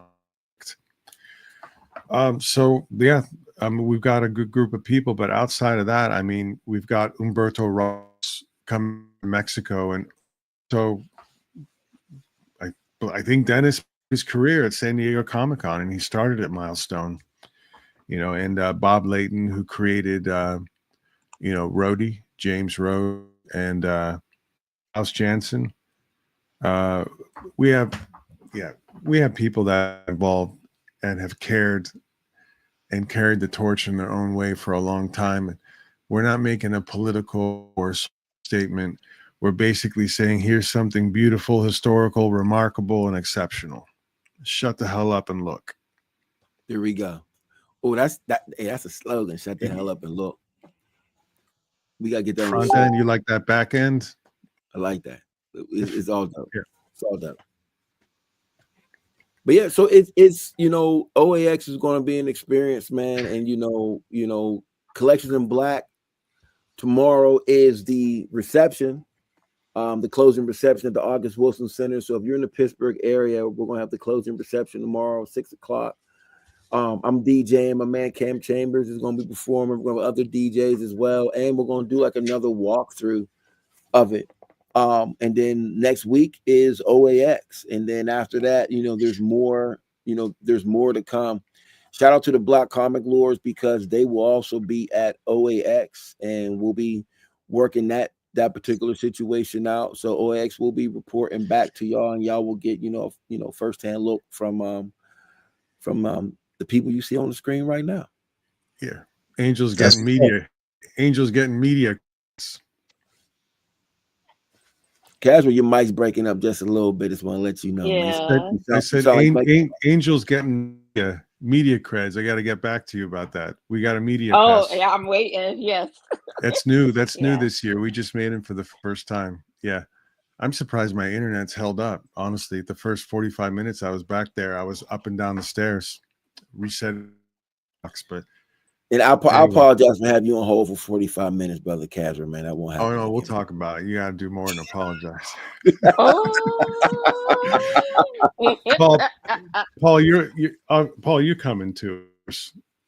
So yeah, we've got a good group of people, but outside of that, I mean, we've got Humberto Ross coming to Mexico, and so I think Dennis his career at San Diego Comic-Con, and he started at Milestone, and Bob Layton, who created Rhodey, James Rode, and House Jansen. We have people that are involved and have cared and carried the torch in their own way for a long time. And we're not making a political or statement. We're basically saying, here's something beautiful, historical, remarkable, and exceptional. Shut the hell up and look. There we go. Oh, that's a slogan. Shut the hell up and look. We gotta get that front end. You like that back end? I like that. It's all dope. Yeah. It's all dope. But yeah, so it's OAX is going to be an experience, man, and Collections in Black tomorrow is the reception, the closing reception at the August Wilson Center. So if you're in the Pittsburgh area, we're going to have the closing reception tomorrow, 6:00. I'm DJing. My man Cam Chambers is going to be performing. We're going to have other DJs as well, and we're going to do like another walkthrough of it. And then next week is OAX, and then after that, there's more to come. Shout out to the Black Comic Lords, because they will also be at OAX, and we'll be working that particular situation out. So OAX will be reporting back to y'all, and y'all will get firsthand look from the people you see on the screen right now. Yeah, Angels getting media. Angels getting media. Casual, your mic's breaking up just a little bit. Just want to let you know. Yeah. I said Angels getting media creds. I got to get back to you about that. We got a media pass. Yeah, I'm waiting. Yes. That's new. That's new this year. We just made it for the first time. Yeah. I'm surprised my internet's held up. Honestly, the first 45 minutes I was back there, I was up and down the stairs, reset but and I apologize for having you on hold for 45 minutes, brother Casual, man. That won't happen. Oh no, we'll talk about it. You gotta do more than apologize. Paul, you're coming to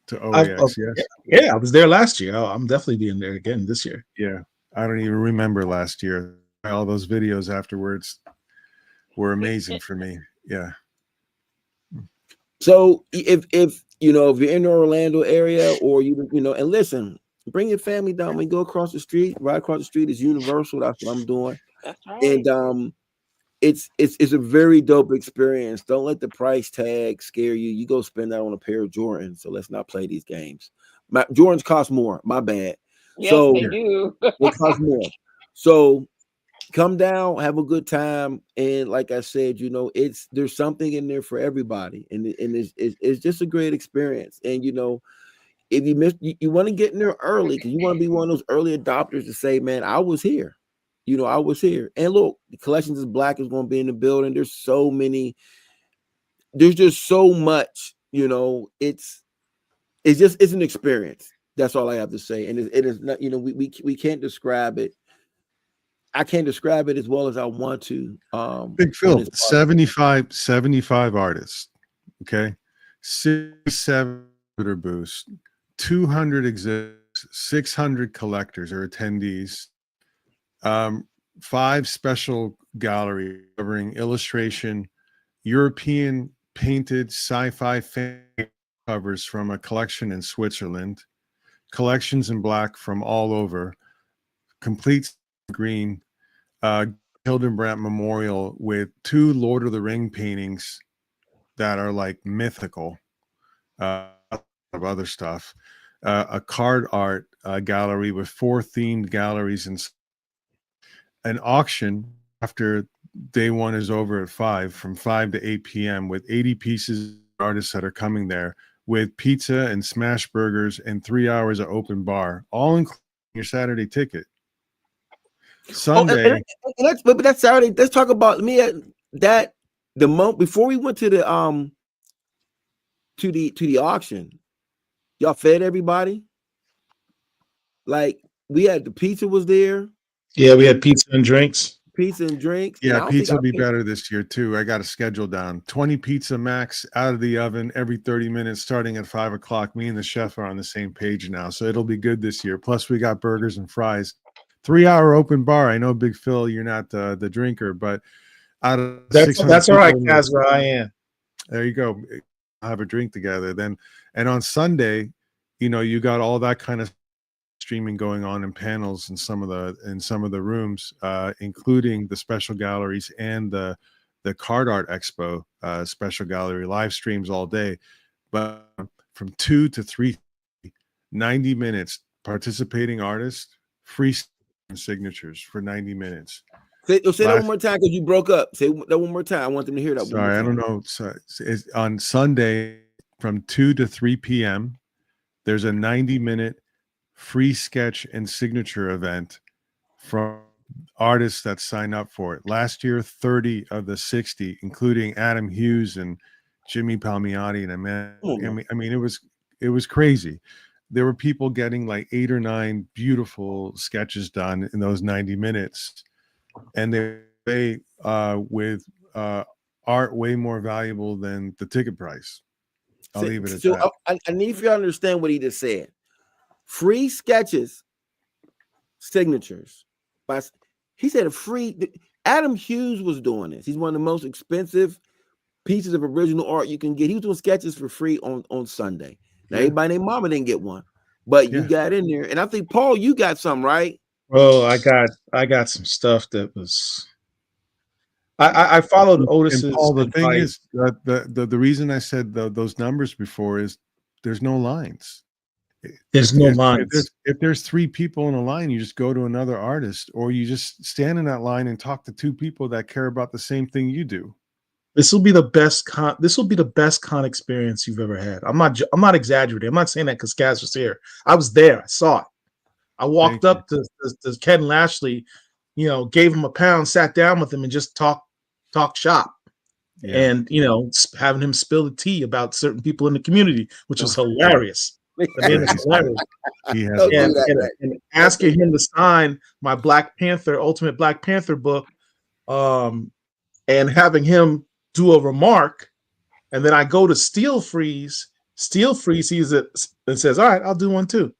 OAX, yes? Yeah, I was there last year. I'm definitely being there again this year. Yeah, I don't even remember last year. All those videos afterwards were amazing for me. Yeah. So if you're in the Orlando area, or and listen, bring your family down. We go across the street. Right across the street is Universal. That's what I'm doing. That's right. And it's a very dope experience. Don't let the price tag scare you. You go spend that on a pair of Jordans. So let's not play these games. Jordans cost more. My bad. Yes, so they do. They cost more. So come down, have a good time, and like I said, there's something in there for everybody, and it's just a great experience. And if you miss, you want to get in there early, because you want to be one of those early adopters to say, man, I was here. I was here. And look, the Collections is Black is going to be in the building. There's just so much. It's an experience. That's all I have to say. And it is not. We can't describe it. I can't describe it as well as I want to. Big Phil, 75 artists, okay? 67 booths, 200 exhibits, 600 collectors or attendees, 5 special galleries covering illustration, European painted sci-fi fan covers from a collection in Switzerland, collections in Black from all over, complete green Hildenbrandt Memorial with 2 Lord of the Ring paintings that are like mythical, of other stuff, a card art gallery with 4 themed galleries, and an auction after day 1 is over at 5, from 5 to 8 p.m. with 80 pieces of artists that are coming there, with pizza and smash burgers and 3 hours of open bar, all including your Saturday ticket. Sunday. But that's Saturday. Let's talk about that the month before we went to the auction. Y'all fed everybody. Like, we had the pizza was there. Yeah, we had pizza and drinks. Pizza and drinks. Yeah, pizza will be better this year too. I got a schedule down. 20 pizza max out of the oven every 30 minutes, starting at 5 o'clock. Me and the chef are on the same page now, so it'll be good this year. Plus, we got burgers and fries. 3-hour open bar. I know, Big Phil, you're not the drinker, but out of that's all right, Casper. I am. There you go. Have a drink together then. And on Sunday, you got all that kind of streaming going on in panels in some of the rooms, including the special galleries and the Card Art Expo special gallery live streams all day. But from 2 to 3, 90 minutes, participating artists, free signatures for 90 minutes. Say that one more time because you broke up. Say that one more time. I want them to hear that. Sorry, I don't know. So it's on Sunday from 2 to 3 p.m. There's a 90-minute free sketch and signature event from artists that sign up for it. Last year, 30 of the 60, including Adam Hughes and Jimmy Palmiotti, and I mean, it was crazy. There were people getting like 8 or 9 beautiful sketches done in those 90 minutes, and they with art way more valuable than the ticket price. I'll leave it at that. I need for you to understand what he just said. Free sketches, signatures. He said a free. Adam Hughes was doing this. He's one of the most expensive pieces of original art you can get. He was doing sketches for free on Sunday. Now, everybody named Mama didn't get one, but you got in there. And I think, Paul, you got some, right? Oh, I got some stuff that was. I followed Otis's. And Paul, the thing is, the reason I said those numbers before is there's no lines. There's no lines. If there's 3 people in a line, you just go to another artist, or you just stand in that line and talk to 2 people that care about the same thing you do. This will be the best con. This will be the best con experience you've ever had. I'm not exaggerating. I'm not saying that because Kaz was here. I was there. I saw it. I walked up to Ken Lashley, gave him a pound, sat down with him, and just talk shop. Yeah. And having him spill the tea about certain people in the community, which was hilarious. I mean, it's hilarious. And asking him to sign my Ultimate Black Panther book, and having him do a remark, and then I go to Steel Freeze. Steel Freeze sees it and says, "All right, I'll do one too."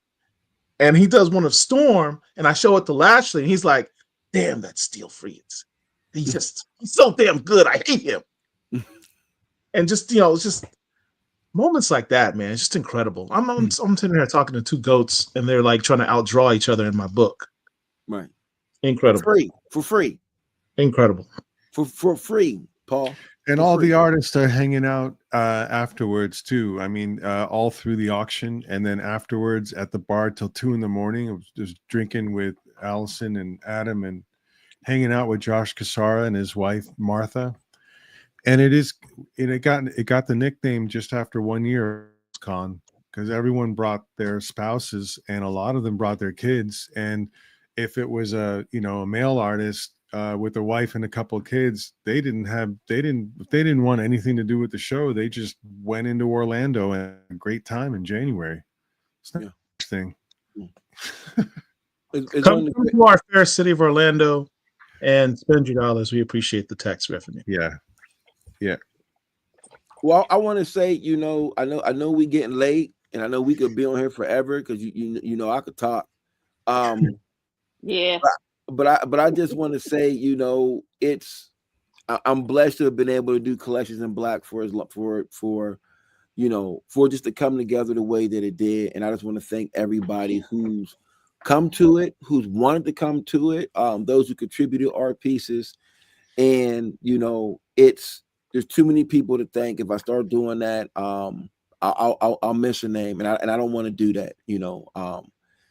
And he does one of Storm, and I show it to Lashley, and he's like, "Damn, that's Steel Freeze. He's so damn good. I hate him." And just it's just moments like that, man. It's just incredible. I'm sitting here talking to 2 goats, and they're like trying to outdraw each other in my book. Right. Incredible. For free. Incredible. For free, Paul. And all the artists are hanging out afterwards too. I mean, all through the auction, and then afterwards at the bar till 2 in the morning. I was just drinking with Allison and Adam and hanging out with Josh Cassara and his wife Martha. And it got the nickname just after 1 year con, because everyone brought their spouses and a lot of them brought their kids. And if it was a male artist with a wife and a couple of kids, they didn't want anything to do with the show. They just went into Orlando and had a great time in January. It's not interesting. Come to our fair city of Orlando and spend your dollars. We appreciate the tax revenue. Yeah. Well, I want to say, I know we getting late, and I know we could be on here forever because I could talk. Yeah. But I just want to say, I'm blessed to have been able to do collections in Black for just to come together the way that it did. And I just want to thank everybody who's come to it, who's wanted to come to it, those who contributed art pieces. And there's too many people to thank. If I start doing that, I'll miss a name, and I don't want to do that.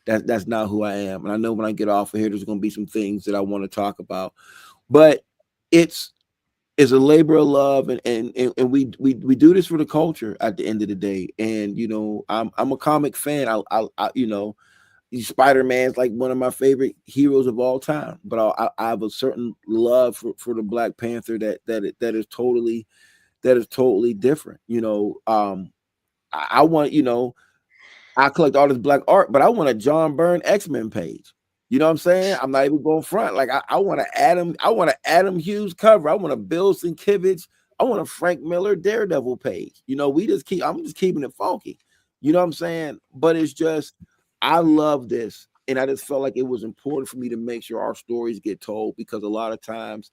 That's not who I am. And I know when I get off of here, there's going to be some things that I want to talk about, but it's a labor of love, and we do this for the culture at the end of the day. And I'm a comic fan. I Spider-Man's like one of my favorite heroes of all time, but I have a certain love for the Black Panther that is totally different. I want, I collect all this Black art, but I want a John Byrne X-Men page. You know what I'm saying? I'm not even going front. Like I want to Adam Hughes cover. I want a Bill Sienkiewicz. I want a Frank Miller Daredevil page. I'm just keeping it funky. You know what I'm saying? But it's just, I love this, and I just felt like it was important for me to make sure our stories get told, because a lot of times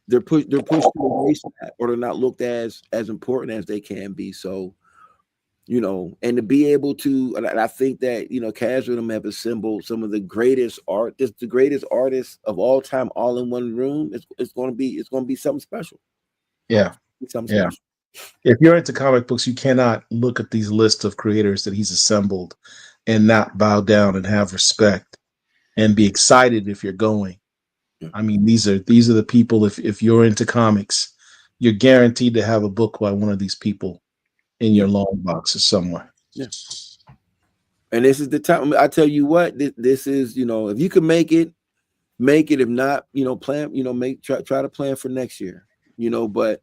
they're pushed to the wayside, or they're not looked as important as they can be. So, and to be able to, and I think that Kaz and them have assembled some of the greatest the greatest artists of all time, all in one room. It's going to be something special. Yeah, something yeah. special. If you're into comic books, you cannot look at these lists of creators that he's assembled and not bow down and have respect and be excited if you're going. I mean, these are the people. If you're into comics, you're guaranteed to have a book by one of these people in your long boxes somewhere. Yeah. And this is the time. I tell you what, this is, if you can make it. If not, plan, try to plan for next year, but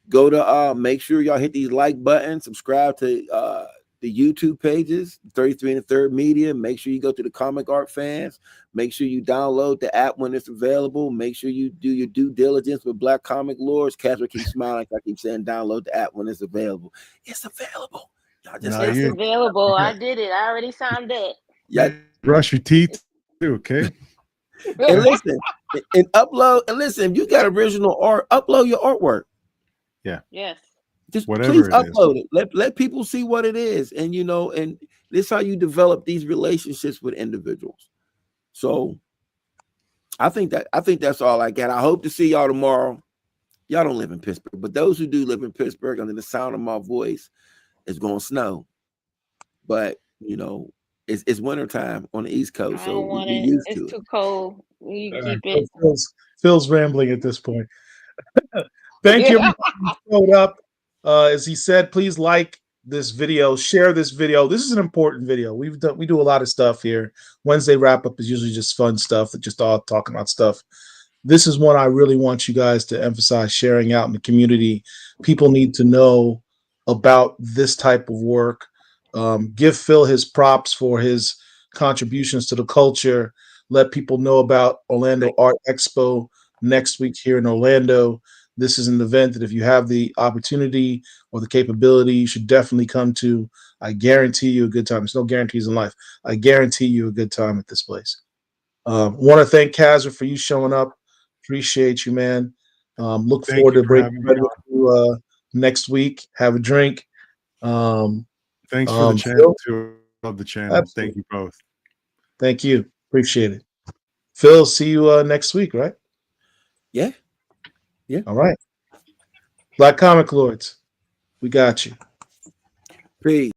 go to make sure y'all hit these like buttons, subscribe to the YouTube pages, 33 and the Third Media. Make sure you go to the Comic Art Fans. Make sure you download the app when it's available. Make sure you do your due diligence with Black Comic Lords. Casper keeps smiling. I keep saying download the app when it's available. It's available. Y'all just it's available. I did it. I already signed up. Yeah, brush your teeth too, okay? And listen, and upload. And listen, if you got original art, upload your artwork. Yeah. Yes. Just whatever please it upload is. it. Let people see what it is. And and this is how you develop these relationships with individuals. So I think that's all I got. I hope to see y'all tomorrow. Y'all don't live in Pittsburgh, but those who do live in Pittsburgh, under the sound of my voice, it's gonna snow. But it's wintertime on the East Coast, so we're used to it. It's too cold. You keep it. Phil's rambling at this point. Thank you everyone who showed up. As he said, please like this video, share this video. This is an important video. We do a lot of stuff here. Wednesday wrap up is usually just fun stuff, that just all talking about stuff. This is one I really want you guys to emphasize sharing out in the community. People need to know about this type of work. Give Phil his props for his contributions to the culture. Let people know about Orlando Art Expo next week here in Orlando. This is an event that if you have the opportunity or the capability, you should definitely come to. I guarantee you a good time. There's no guarantees in life. I guarantee you a good time at this place. Want to thank Kazra for you showing up. Appreciate you, man. Look forward to breaking bread with you next week. Have a drink. Thanks for the channel too. Love the channel. Absolutely. Thank you both. Thank you. Appreciate it. Phil, see you next week, right? Yeah. Yeah. All right. Black Comic Lords, we got you. Peace.